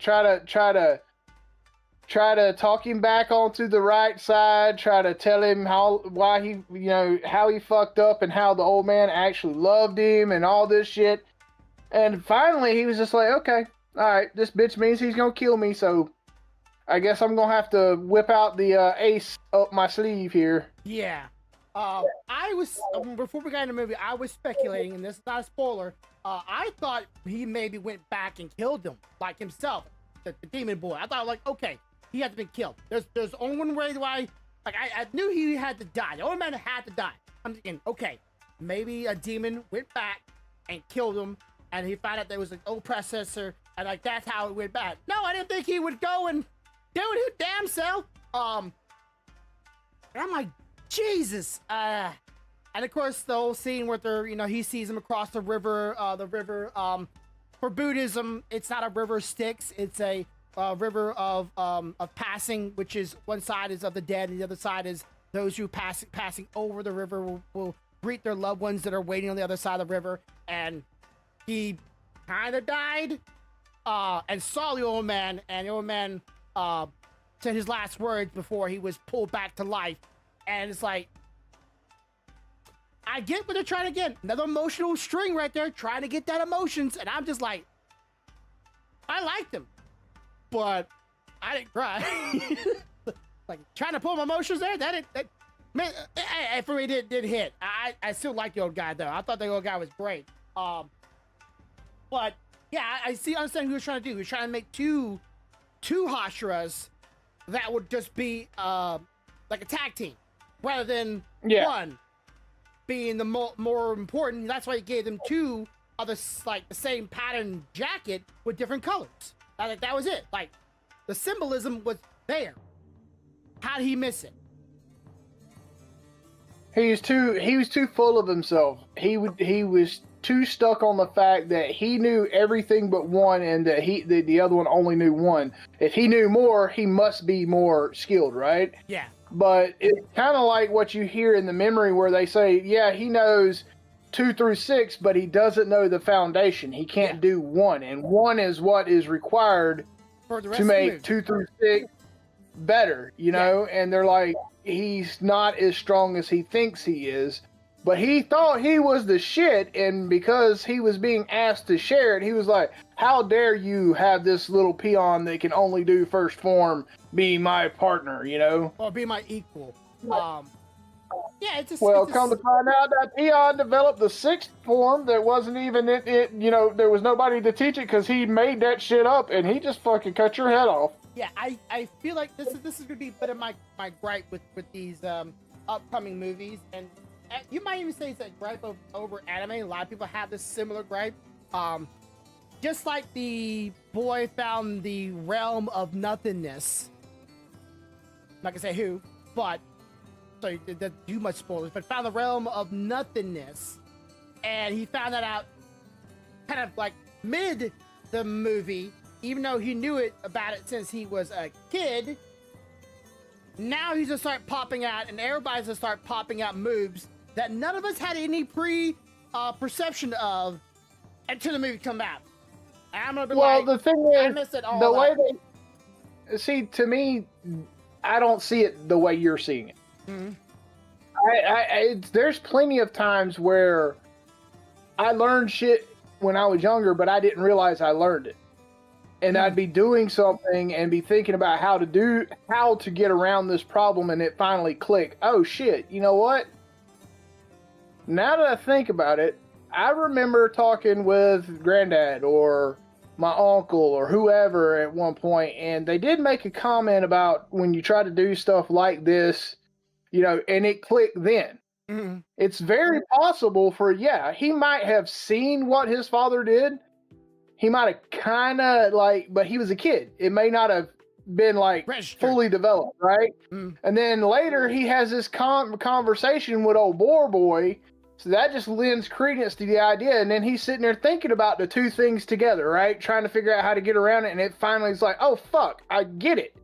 talk him back onto the right side, try to tell him how he fucked up and how the old man actually loved him and all this shit. And finally he was just like, okay, all right, this bitch means he's gonna kill me, so I guess I'm gonna have to whip out the ace up my sleeve here. Yeah. I was, before we got in the movie, I was speculating, and this is not a spoiler, I thought he maybe went back and killed him, like himself, the demon boy. I thought, like, okay, he had to be killed. There's only one way why, like, I knew he had to die. The old man had to die. I'm thinking, okay, maybe a demon went back and killed him, and he found out there was an old predecessor, and, like, that's how it went back. No, I didn't think he would go and do it his damn self. And I'm like, Jesus. And of course, the whole scene where they're, he sees him across the river. For Buddhism, it's not a river of Styx. It's a river of passing, which is one side is of the dead, and the other side is those who passing over the river will greet their loved ones that are waiting on the other side of the river. And he kind of died and saw the old man, and the old man said his last words before he was pulled back to life. And it's like, I get what they're trying to get. Another emotional string right there, trying to get that emotions. And I'm just like, I liked him, but I didn't cry. Like, trying to pull my emotions there, man, for me, it did hit. I still like the old guy, though. I thought the old guy was great. But, yeah, I understand what he was trying to do. He was trying to make two Hashiras that would just be, like a tag team. Rather than one being the more important. That's why he gave them two of the same pattern jacket with different colors. Like, that was it. Like, the symbolism was there. How did he miss it? He was too full of himself. He was too stuck on the fact that he knew everything but one, and that the other one only knew one. If he knew more, he must be more skilled, right? Yeah. But it's kind of like what you hear in the memory where they say, yeah, he knows 2 through 6, but he doesn't know the foundation. He can't do 1, and 1 is what is required to make 2 through 6 better, know? And they're like, he's not as strong as he thinks he is, but he thought he was the shit, and because he was being asked to share it, he was like, how dare you have this little peon that can only do first form be my partner, Or be my equal. It's just... come to find out that peon developed the 6th form that wasn't even it, there was nobody to teach it because he made that shit up, and he just fucking cut your head off. Yeah, I feel like this is going to be a bit of my gripe with these upcoming movies, and you might even say it's a gripe over anime. A lot of people have this similar gripe. Just like the boy found the realm of nothingness. I'm not gonna say who, but so that's too much spoilers. But found the realm of nothingness, and he found that out kind of like mid the movie, even though he knew about it since he was a kid, now he's gonna start popping out, and everybody's gonna start popping out moves that none of us had any perception of until the movie come out. And I'm gonna be the thing I is, missed it all. the way they see, to me, I don't see it the way you're seeing it. Mhm. There's plenty of times where I learned shit when I was younger, but I didn't realize I learned it. And I'd be doing something and be thinking about how to get around this problem, and it finally clicked. Oh shit, you know what? Now that I think about it, I remember talking with Granddad or my uncle or whoever at one point, and they did make a comment about when you try to do stuff like this, and it clicked then. Mhm. It's very possible he might have seen what his father did. He might have kind of but he was a kid. It may not have been Registered. fully developed, right? Mm. And then later he has this conversation with old boy. So that just lends credence to the idea. And then he's sitting there thinking about the two things together, right? Trying to figure out how to get around it. And it finally is like, oh, fuck, I get it.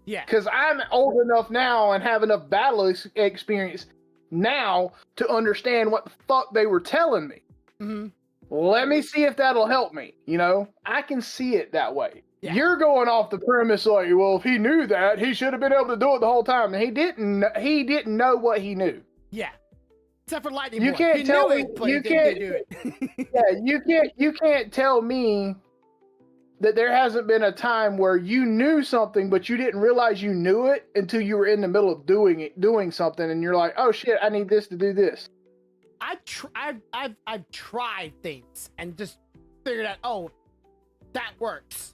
Yeah. Because I'm old enough now and have enough battle experience now to understand what the fuck they were telling me. Mm-hmm. Let me see if that'll help me. I can see it that way. Yeah. You're going off the premise well, if he knew that, he should have been able to do it the whole time. And he didn't know what he knew. Yeah. Except for Lightning You Boy. can't He tell knew me. it, but You he didn't do it. Yeah, you can't tell me that there hasn't been a time where you knew something, but you didn't realize you knew it until you were in the middle of doing something, and you're like, oh shit, I need this to do this. I've tried things and just figured out, oh, that works.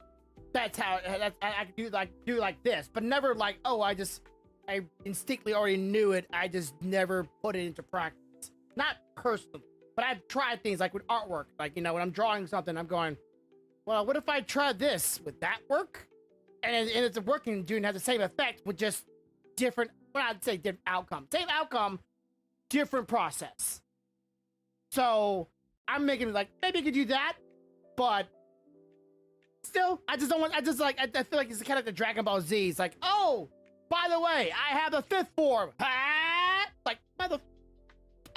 That's how I can do like this, but never I instinctively already knew it. I just never put it into practice. Not personally, but I've tried things like with artwork. When I'm drawing something, I'm going, well, what if I try this? Would that work? And it's working, doing have the same effect with just different. Well, I'd say different outcome. Same outcome, different process. So I'm making it maybe I could do that, but still, I just don't want. I feel like it's kind of the Dragon Ball Z. It's like, oh, by the way, I have a fifth form.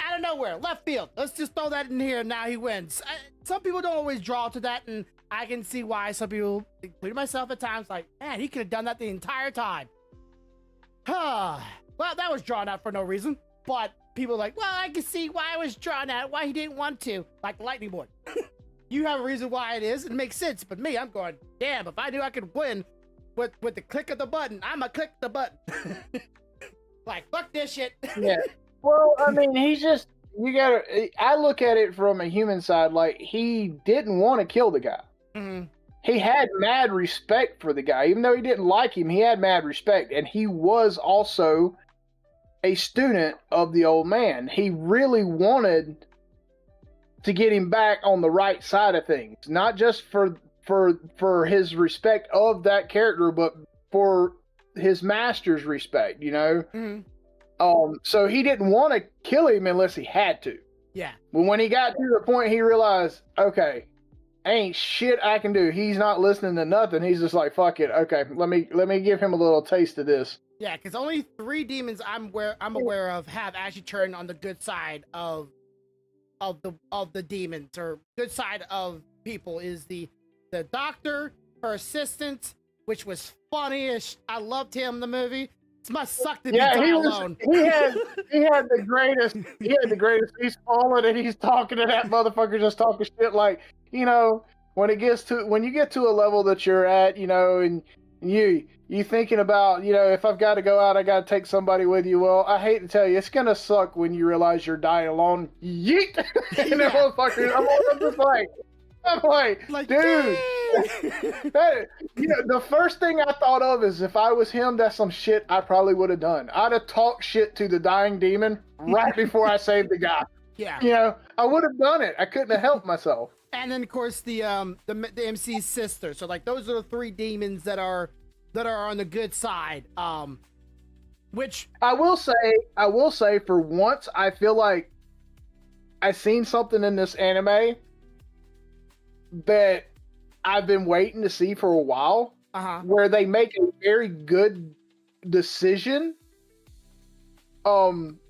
Out of nowhere, left field. Let's just throw that in here. And now he wins. Some people don't always draw to that, and I can see why some people, including myself at times, man, he could have done that the entire time. Well, that was drawn out for no reason. But people well, I can see why it was drawn out, why he didn't want to, like the Lightning Boy. You have a reason why it is. It makes sense. But me, I'm going, damn, if I knew I could win with the click of the button, I'ma click the button. Fuck this shit. Yeah. Well, I mean, I look at it from a human side, he didn't want to kill the guy. Mm-hmm. He had mad respect for the guy. Even though he didn't like him, he had mad respect. And he was also a student of the old man. He really wanted to get him back on the right side of things. Not just for his respect of that character, but for his master's respect, Mm-hmm. So he didn't want to kill him unless he had to. Yeah. But when he got to the point, he realized, okay, ain't shit I can do. He's not listening to nothing. He's just like, fuck it. Okay, let me give him a little taste of this. Yeah, because only 3 demons I'm aware of have actually turned on the good side of the demons, or good side of people, is the doctor, her assistant, which was funny as I loved him in the movie. It must suck to be alone. He had the greatest. He had the greatest. He's falling and he's talking to that motherfucker, just talking shit when you get to a level that you're at, and you thinking about, if I've got to go out, I got to take somebody with you. Well, I hate to tell you, it's gonna suck when you realize you're dying alone. Yeet. And the motherfucker, I'm like, dude. The first thing I thought of is, if I was him, that's some shit I probably would have done. I'd have talked shit to the dying demon right before I saved the guy. Yeah. I would have done it. I couldn't have helped myself. And then, of course, the MC's sister. So those are the 3 demons that are on the good side. Which I will say for once, I feel like I've seen something in this anime that I've been waiting to see for a while, where they make a very good decision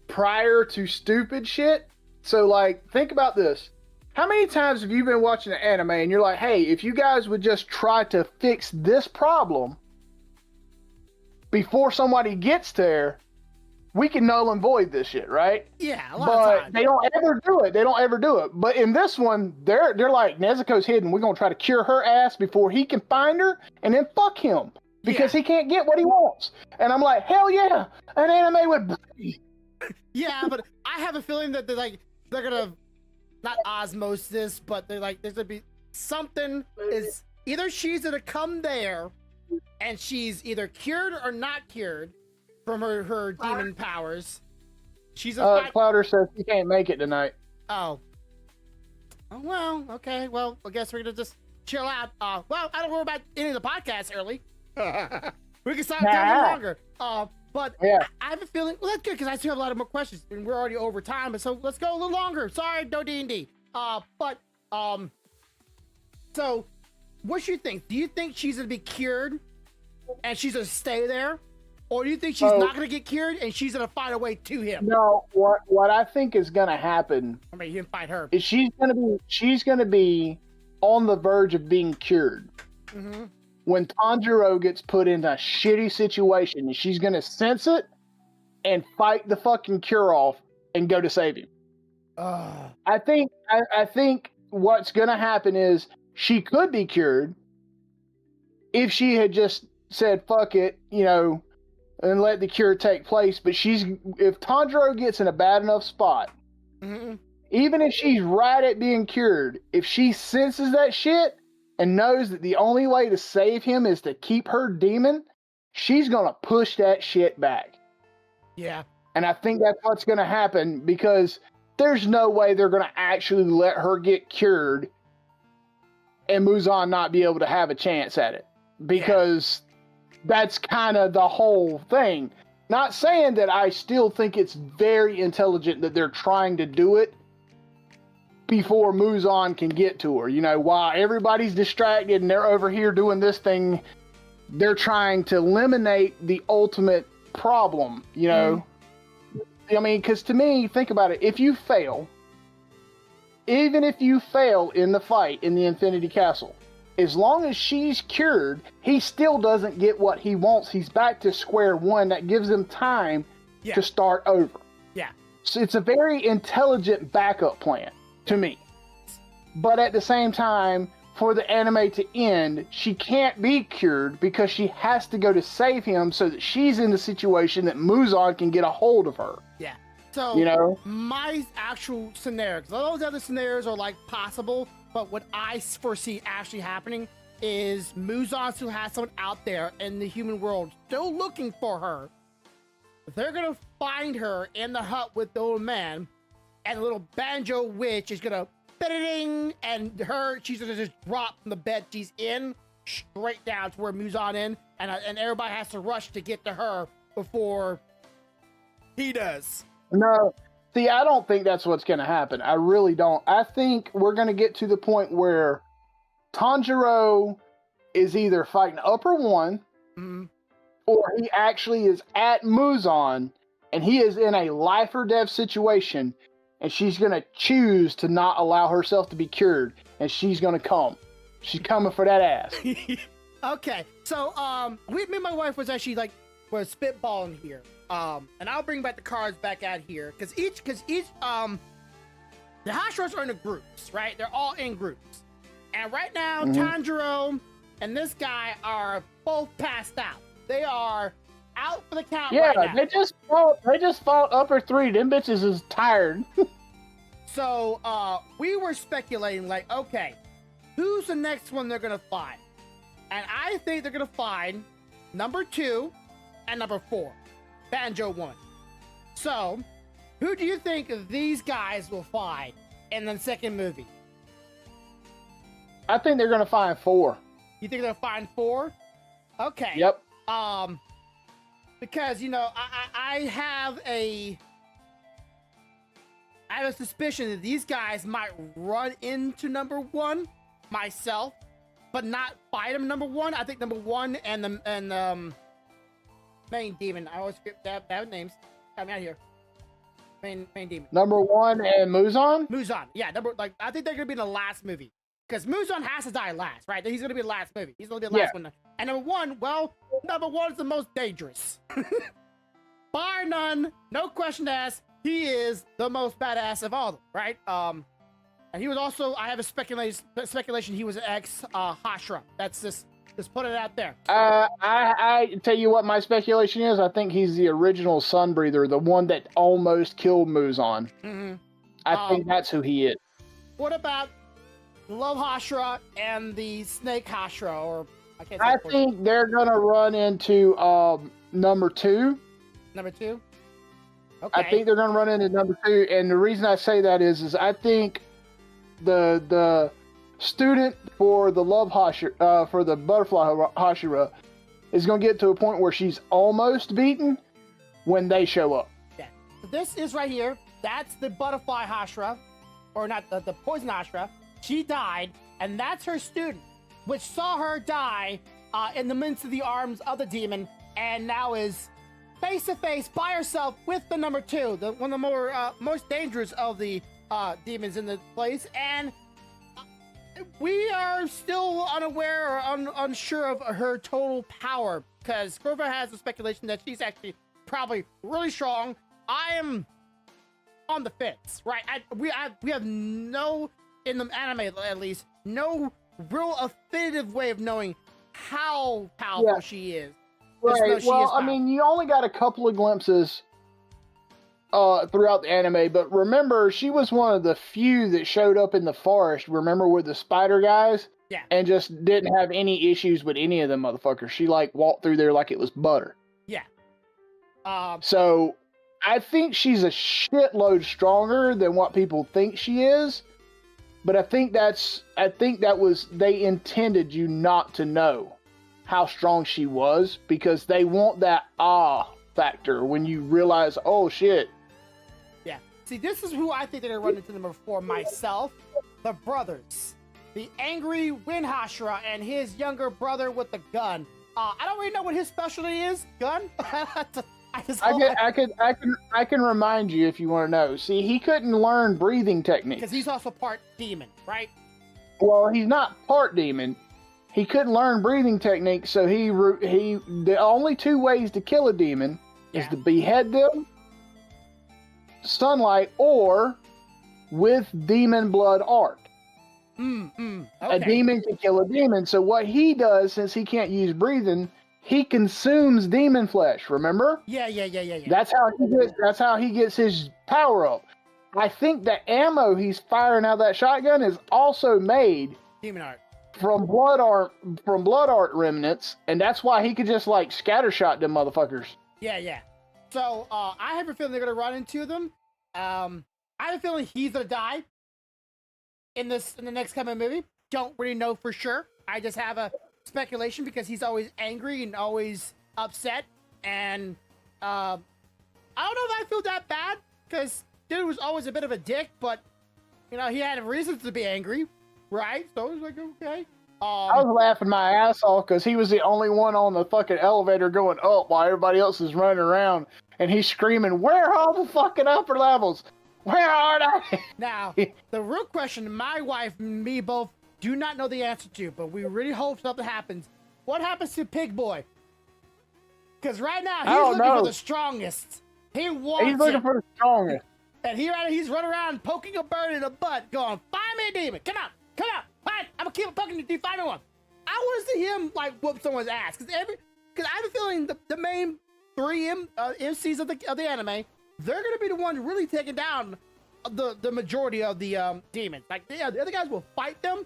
prior to stupid shit. So like, think about this. How many times have you been watching an anime and you're like, hey, if you guys would just try to fix this problem before somebody gets there, we can null and void this shit, right? Yeah, a lot of times. They don't ever do it. They don't ever do it. But in this one, they're like, Nezuko's hidden. We're gonna try to cure her ass before he can find her, and then fuck him because he can't get what he wants. And I'm like, hell yeah, an anime with. Yeah, but I have a feeling that they're gonna not osmosis, but they're like, there's gonna be something. Is either she's gonna come there, and she's either cured or not cured from her demon powers. She's a Clouder says he can't make it tonight. Oh, well, okay. Well, I guess we're gonna just chill out. Well, I don't worry about any of the podcasts early. We can stop a little longer. But yeah. I have a feeling. Well, that's good because I still have a lot of more questions, and we're already over time. So let's go a little longer. Sorry, no D&D. So what you think? Do you think she's gonna be cured, and she's gonna stay there? Or do you think she's not going to get cured and she's going to find a way to him? No, what I think is going to happen. I mean, you can find her. Is she's going to be on the verge of being cured. Mm-hmm. When Tanjiro gets put in a shitty situation, and she's going to sense it and fight the fucking cure off and go to save him. I think what's going to happen is she could be cured if she had just said fuck it, and let the cure take place. But if Tanjiro gets in a bad enough spot, even if she's right at being cured, if she senses that shit and knows that the only way to save him is to keep her demon, she's gonna push that shit back. Yeah. And I think that's what's gonna happen, because there's no way they're gonna actually let her get cured and Muzan not be able to have a chance at it, because that's kind of the whole thing. Not saying that I still think it's very intelligent that they're trying to do it before Muzan can get to her. While everybody's distracted and they're over here doing this thing, they're trying to eliminate the ultimate problem, I mean, because to me, think about it. If you fail, even if you fail in the fight in the Infinity Castle, as long as she's cured, he still doesn't get what he wants. He's back to square one. That gives him time to start over. Yeah. So it's a very intelligent backup plan to me. But at the same time, for the anime to end, she can't be cured because she has to go to save him so that she's in the situation that Muzan can get a hold of her. Yeah. So, my actual scenario, because all those other scenarios are like possible, but what I foresee actually happening is Muzan still has someone out there in the human world still looking for her. They're going to find her in the hut with the old man, and the little banjo witch is going to ding, and she's going to just drop from the bed she's in straight down to where Muzan in, and everybody has to rush to get to her before he does. No. See, I don't think that's what's going to happen. I really don't. I think we're going to get to the point where Tanjiro is either fighting Upper One, or he actually is at Muzan, and he is in a life or death situation, and she's going to choose to not allow herself to be cured, and she's going to come. She's coming for that ass. Okay, so me and my wife was actually was spitballing here. And I'll bring back the cards back out here because each the Hashiras are in the groups, right? They're all in groups, and right now Tanjiro and this guy are both passed out. They are out for the count. Right now. They just fought Upper Three. Them bitches is tired. So we were speculating, okay, who's the next one they're gonna find? And I think they're gonna find number 2 and number 4. Banjo 1. So, who do you think these guys will find in the second movie? I think they're gonna find 4. You think they'll find 4? Okay. Yep. Because I have a suspicion that these guys might run into number 1 myself, but not fight him. Number one, I think number one and the main demon. I always forget bad names. Got me out here. Main demon. Number one and Muzan? Muzan. Yeah, I think they're gonna be in the last movie. Because Muzan has to die last, right? He's gonna be the last movie. He's gonna be the last one. And number one is the most dangerous. Bar none, no question asked, he is the most badass of all of them, right? And he was also, I have a speculation he was an ex-Hashra. That's just put it out there. I tell you what my speculation is. I think he's the original Sunbreather, the one that almost killed Muzan. Mm-hmm. I think that's who he is. What about Love Hashra and the Snake Hashra, or I can't say. I think they're gonna run into number two. Number two? Okay. I think they're gonna run into number two, and the reason I say that is I think the student for the Love Hashira, for the Butterfly Hashira, is gonna get to a point where she's almost beaten when they show up. Yeah. So this is right here. That's the Butterfly Hashra, or not the Poison Hashra. She died, and that's her student, which saw her die in the midst of the arms of the demon, and now is face to face by herself with the number two, one of the most dangerous of the demons in the place. And we are still unaware or unsure of her total power, because Grover has a speculation that she's actually probably really strong. I am on the fence, right? We have no, in the anime at least, no real definitive way of knowing how powerful she is. Right. Well, I mean, you only got a couple of glimpses throughout the anime, but remember, she was one of the few that showed up in the forest. Remember, with the spider guys? Yeah. And just didn't have any issues with any of them motherfuckers. She like walked through there like it was butter. Yeah. So I think she's a shitload stronger than what people think she is. But I think that was, they intended you not to know how strong she was, because they want that factor when you realize, oh shit. Yeah. See, this is who I think they're going to run into number four myself. The brothers. The angry Wind Hashira and his younger brother with the gun. I don't really know what his specialty is. Gun? I can remind you if you want to know. See, he couldn't learn breathing techniques. Because he's also part demon, right? Well, he's not part demon. He couldn't learn breathing techniques, so the only two ways to kill a demon is to behead them, sunlight, or with demon blood art. Okay. A demon can kill a demon. So what he does, since he can't use breathing, he consumes demon flesh. Remember? Yeah. That's how he gets his power up. I think the ammo he's firing out of that shotgun is also made demon art from blood art remnants, and that's why he could just like scattershot them motherfuckers. Yeah. So I have a feeling they're gonna run into them. I have a feeling he's gonna die in the next coming movie. Don't really know for sure. I just have a speculation because he's always angry and always upset, and I don't know if I feel that bad, because dude was always a bit of a dick, but you know, he had reasons to be angry, right? So I was like, okay. I was laughing my ass off because he was the only one on the fucking elevator going up while everybody else is running around, and he's screaming, "Where are all the fucking upper levels? Where are they?" Now, the real question my wife and me both do not know the answer to, but we really hope something happens. What happens to Pig Boy? Because right now, he's looking for the strongest. He's looking for the strongest. And he's running around poking a bird in the butt, going, "Find me a demon! Come out! Fine! I'm gonna keep poking you, find me one." I want to see him like whoop someone's ass, because I have a feeling the main three MCs of the anime, they're gonna be the ones really taking down the majority of the demons. Like the other guys will fight them,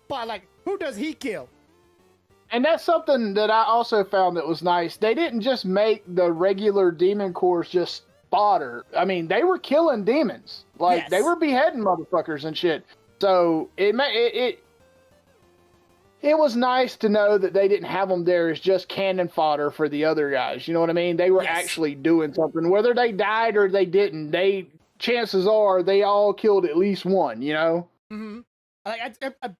but like, who does he kill? And that's something that I also found that was nice. They didn't just make the regular demon corps just fodder. I mean, they were killing demons. Like, they were beheading motherfuckers and shit. So it was nice to know that they didn't have them there as just cannon fodder for the other guys. You know what I mean? They were actually doing something. Whether they died or they didn't, chances are they all killed at least one, you know? Mm-hmm. Like,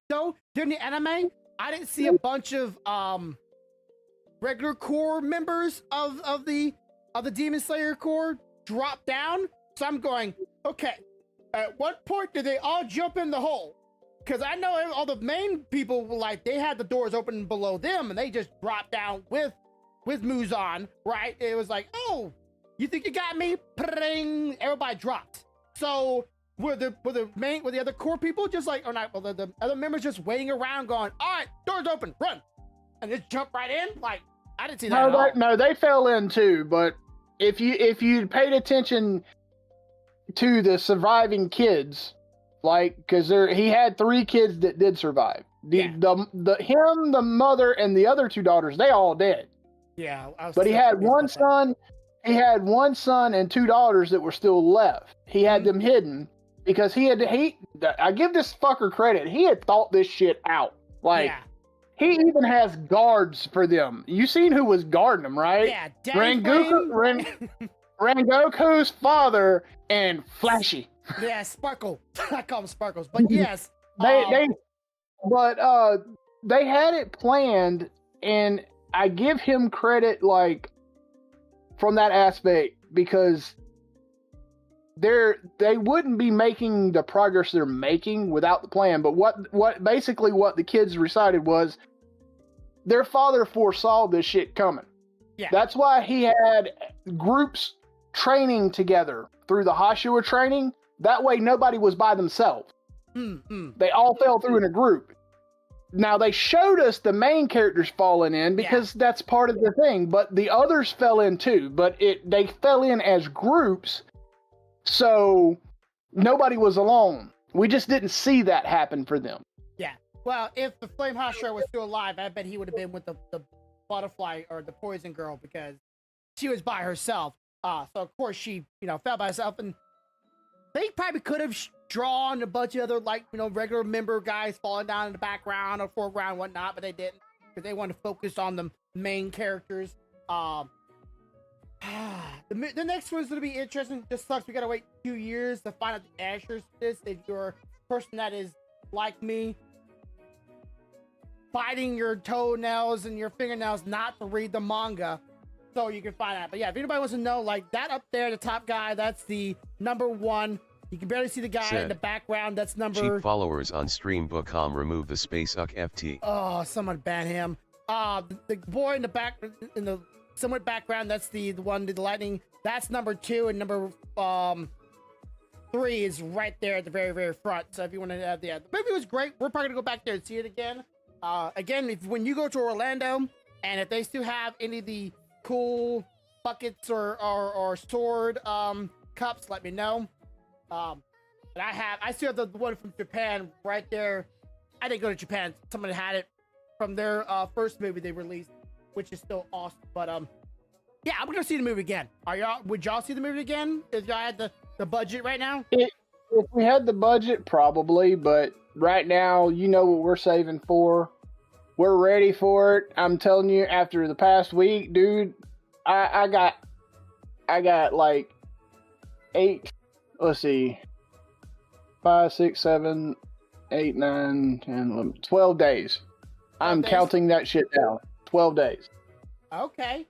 though during the anime, I didn't see a bunch of regular core members of the Demon Slayer core drop down. So I'm going, okay, at what point did they all jump in the hole? Because I know all the main people were like, they had the doors open below them and they just dropped down with Muzan, right? It was like, oh, you think you got me? Pring! Everybody dropped. So were the other core people just like, or not? Well, the other members just waiting around, going, all right, doors open, run, and just jump right in. Like, I didn't see that. No, they fell in too. But if you paid attention to the surviving kids, like, because he had 3 kids that did survive. The mother, and the other 2 daughters, they all dead. Yeah, but he had one son. He had one son and 2 daughters that were still left. He had them hidden because I give this fucker credit. He had thought this shit out. Like, he even has guards for them. You seen who was guarding them, right? Yeah, Rangoku's father and Flashy. Yeah, Sparkle. I call them Sparkles, but yes, they had it planned, and I give him credit, like, from that aspect, because they wouldn't be making the progress they're making without the plan. But what the kids recited was their father foresaw this shit coming. Yeah, that's why he had groups training together through the Hashua training. That way, nobody was by themselves. They all fell through in a group. Now, they showed us the main characters falling in because that's part of the thing, but the others fell in too. But they fell in as groups, so nobody was alone. We just didn't see that happen for them. Yeah. Well, if the Flame Hashira was still alive, I bet he would have been with the butterfly or the poison girl, because she was by herself. So of course she, fell by herself, and they probably could have drawn a bunch of other, like, regular member guys falling down in the background or foreground and whatnot, but they didn't, because they wanted to focus on the main characters. The next one's going to be interesting. Just sucks. We got to wait 2 years to find out the answers to this. If you're a person that is like me, biting your toenails and your fingernails not to read the manga, so you can find out. But yeah, if anybody wants to know, like, that up there, the top guy, that's the number 1. You can barely see the guy in the background. That's number... Cheap followers on stream.com remove the space FT. Oh, someone ban him. The boy in the back, in the somewhat background, that's the one, the lightning. That's number 2, and number 3 is right there at the very, very front. So if you want to add the movie was great. We're probably gonna go back there and see it again. Again, when you go to Orlando, and if they still have any of the cool buckets or sword cups, let me know. But I still have the one from Japan right there. I didn't go to Japan. Someone had it from their first movie they released, which is still awesome. But yeah, I'm gonna see the movie again. Would y'all see the movie again if y'all had the budget right now? If we had the budget, probably. But right now, you know what we're saving for. We're ready for it. I'm telling you, after the past week, dude, I got like 8. Let's see, 5, 6, 7, 8, 9, 10, 11, 12 days. I'm counting that shit down. 12 days. Okay.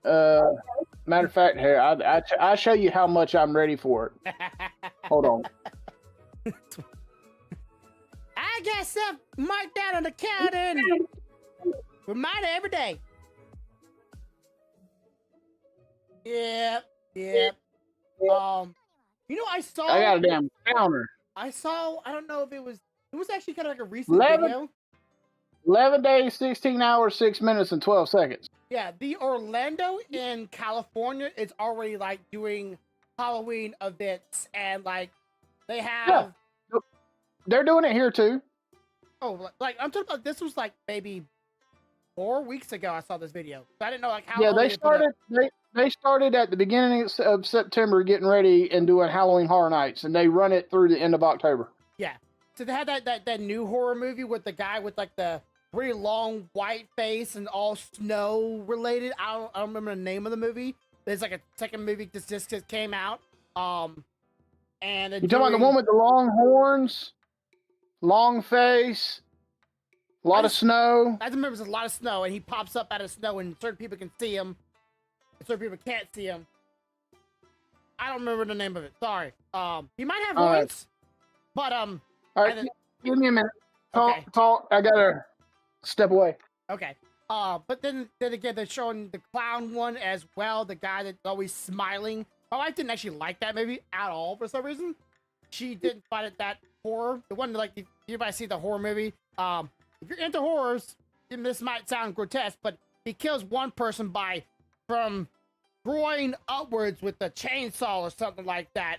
Matter of fact, here, I'll show you how much I'm ready for it. Hold on. I got stuff marked down on the counter and reminder every day. Yep. I got a damn counter. I don't know if it was actually kind of like a recent video. 11 days, 16 hours, 6 minutes, and 12 seconds. Yeah, the Orlando in California is already like doing Halloween events, and like they have. Yeah. They're doing it here too. Oh, like I'm talking about, this was like maybe 4 weeks ago. I saw this video, so I didn't know like how. Yeah, they started at the beginning of September, getting ready and doing Halloween Horror Nights, and they run it through the end of October. Yeah, so they had that new horror movie with the guy with like the really long white face and all snow related. I don't remember the name of the movie. There's like a second movie that just came out. And you talking about the one with the long horns? long face, a lot of snow. I remember there's a lot of snow, and he pops up out of snow, and certain people can see him, and certain people can't see him. I don't remember the name of it. Sorry. He might have horns, but All right, then, give me a minute. Okay. Talk. I gotta step away. Okay. But then again, they're showing the clown one as well, the guy that's always smiling. My wife didn't actually like that movie at all for some reason. She didn't find it that horror. The one, like, if anybody see the horror movie, if you're into horrors, and this might sound grotesque, but he kills one person from groin upwards with a chainsaw or something like that.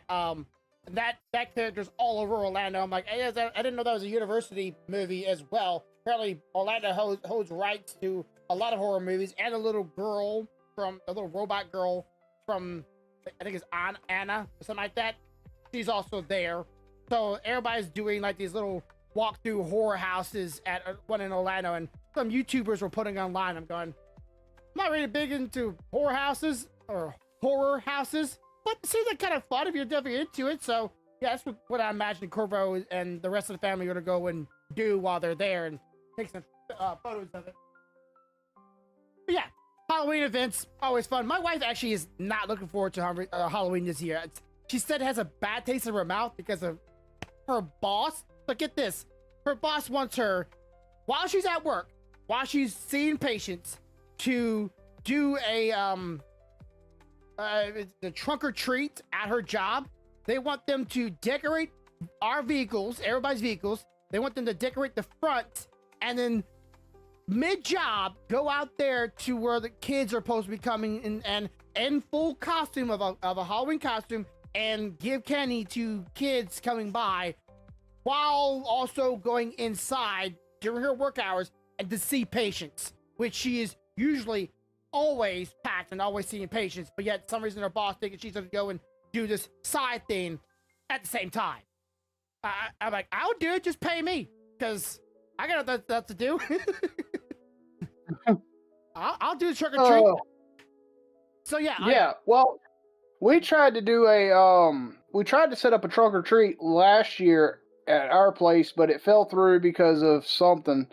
That character's all over Orlando. I'm like, hey, I didn't know that was a university movie as well. Apparently, Orlando holds rights to a lot of horror movies, and a little robot girl from, I think it's Anna or something like that. She's also there. So everybody's doing like these little walk-through horror houses at one in Orlando, and some YouTubers were putting online. I'm going, I'm not really big into horror houses, but it seems like kind of fun if you're definitely into it. So yeah, that's what I imagine Corvo and the rest of the family are going to go and do while they're there and take some photos of it. But yeah, Halloween events, always fun. My wife actually is not looking forward to Halloween this year. She said it has a bad taste in her mouth because of her boss. But get this, her boss wants her, while she's at work, while she's seeing patients, to do the trunk or treat at her job. They want them to decorate our vehicles, everybody's vehicles. They want them to decorate the front, and then mid-job, go out there to where the kids are supposed to be coming in and in full costume of a Halloween costume, and give candy to kids coming by, while also going inside during her work hours and to see patients, which she is usually always packed and always seeing patients, but yet for some reason her boss thinking she's gonna go and do this side thing at the same time. I'm like, I'll do it, just pay me, because I got nothing else to do. I'll do the trick or treat. So yeah. Well, we tried to set up a trunk or treat last year at our place, but it fell through because of something.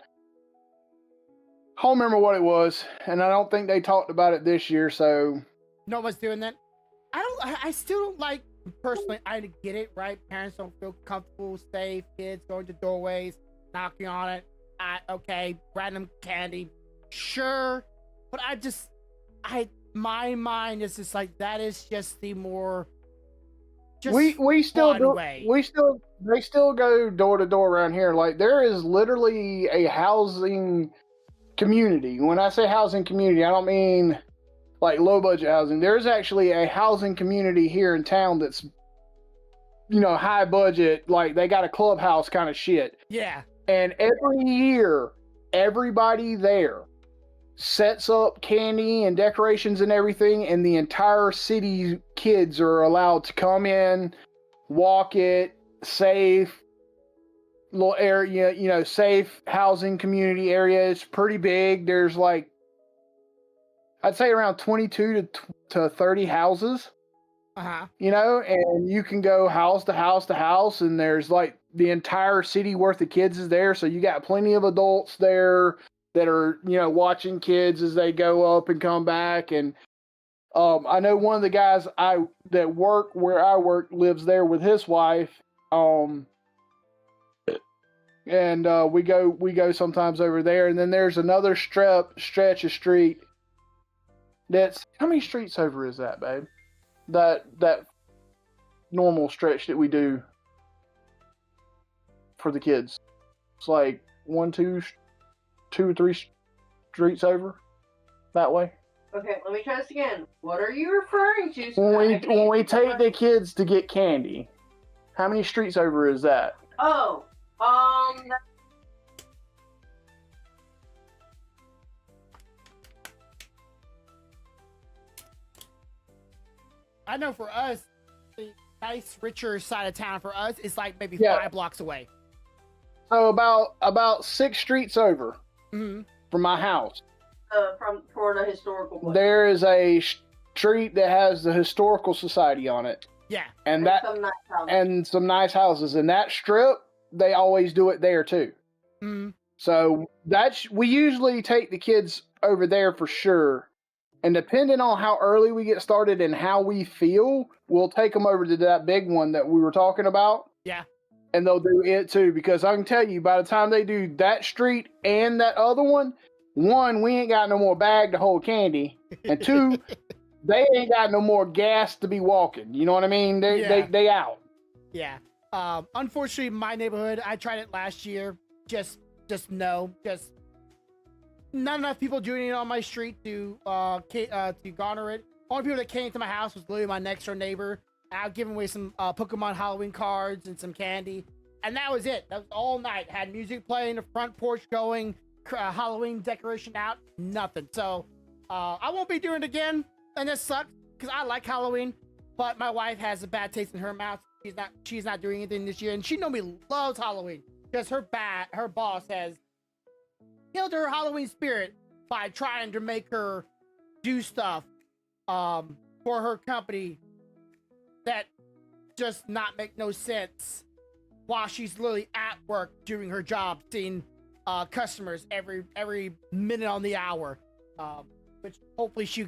I don't remember what it was, and I don't think they talked about it this year, so... No one's doing that? I still don't like, personally, I get it, right? Parents don't feel comfortable, safe, kids going to doorways, knocking on it. Okay, random candy, sure. But my mind is just like, that is just the more... We still do. Way. They still go door to door around here. Like, there is literally a housing community. When I say housing community, I don't mean like low budget housing. There's actually a housing community here in town that's, high budget. Like, they got a clubhouse kind of shit. Yeah. And every year, everybody there sets up candy and decorations and everything, and the entire city kids are allowed to come in, walk it, safe little area, safe housing community area. It's pretty big. There's like, I'd say around 22 to 30 houses. Uh-huh. And you can go house to house to house, and there's like the entire city worth of kids is there. So you got plenty of adults there that are, watching kids as they go up and come back. And I know one of the guys that work where I work lives there with his wife. And we go sometimes over there. And then there's another stretch of street that's, how many streets over is that, babe? That normal stretch that we do for the kids. It's like 2 or 3 streets over that way. Okay, let me try this again. What are you referring to? When we take the kids to get candy, how many streets over is that? Oh, I know for us, the nice, richer side of town for us is like maybe 5 blocks away. So about 6 streets over from my house. From toward a historical place. There is a street that has the historical society on it. Yeah. And some nice houses. and some nice houses. And that strip they always do it there too. Mm. So we usually take the kids over there for sure. And depending on how early we get started and how we feel, we'll take them over to that big one that we were talking about. Yeah. And they'll do it too, because I can tell you, by the time they do that street and that other one, we ain't got no more bag to hold candy, and two, they ain't got no more gas to be walking. You know what I mean? They out. Yeah. Unfortunately, my neighborhood, I tried it last year. Just not enough people doing it on my street to garner it. Only people that came to my house was literally my next door neighbor. I was giving away some Pokemon Halloween cards and some candy, and that was it. That was all night. Had music playing, the front porch going, Halloween decoration out, nothing. So I won't be doing it again, and this sucks because I like Halloween, but my wife has a bad taste in her mouth. She's not doing anything this year, and she normally loves Halloween because her boss has killed her Halloween spirit by trying to make her do stuff for her company that just not make no sense while she's literally at work doing her job, seeing customers every minute on the hour. Which hopefully she's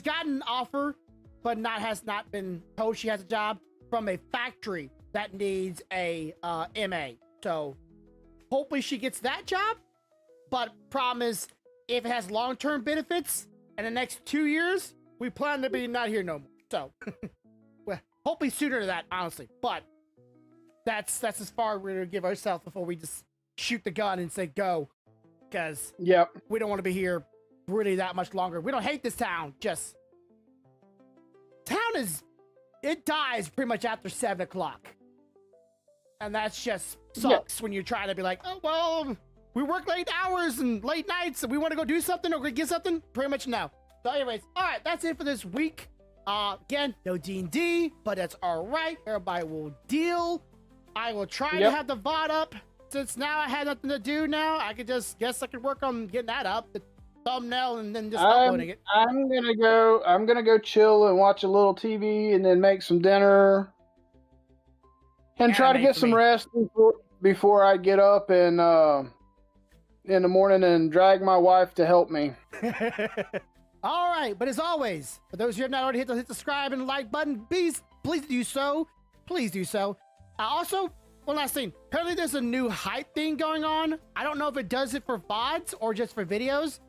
gotten an offer, but has not been told she has a job from a factory that needs a MA. So hopefully she gets that job. But problem is, if it has long-term benefits in the next 2 years, we plan to be not here no more. So, well, hopefully sooner than that, honestly. But that's as far we're gonna give ourselves before we just shoot the gun and say go, because we don't want to be here really that much longer. We don't hate this town. Just it dies pretty much after 7 o'clock, and that's just sucks when you're trying to be like, oh well, we work late hours and late nights, and we want to go do something or go get something. Pretty much no. So, anyways, all right, that's it for this week. Again, no D&D, but that's all right. Everybody will deal. I will try to have the VOD up. Since now I had nothing to do now, I could guess I could work on getting that up, the thumbnail, and then just uploading it. I'm gonna go chill and watch a little TV and then make some dinner and try to get some rest before I get up and in the morning and drag my wife to help me. All right, but as always, for those who have not already hit the subscribe and like button, please do so. Please do so. Also, one last thing. Apparently, there's a new hype thing going on. I don't know if it does it for VODs or just for videos.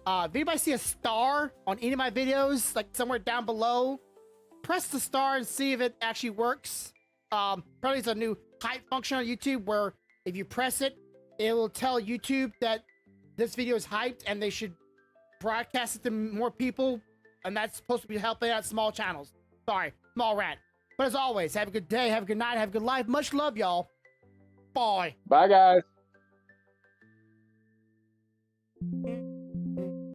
If anybody see a star on any of my videos, like somewhere down below, press the star and see if it actually works. Apparently, it's a new hype function on YouTube where if you press it, it will tell YouTube that this video is hyped and they should broadcast it to more people, and that's supposed to be helping out small channels. Sorry, small rant. But as always, have a good day, have a good night, have a good life. Much love, y'all. Bye. Bye, guys.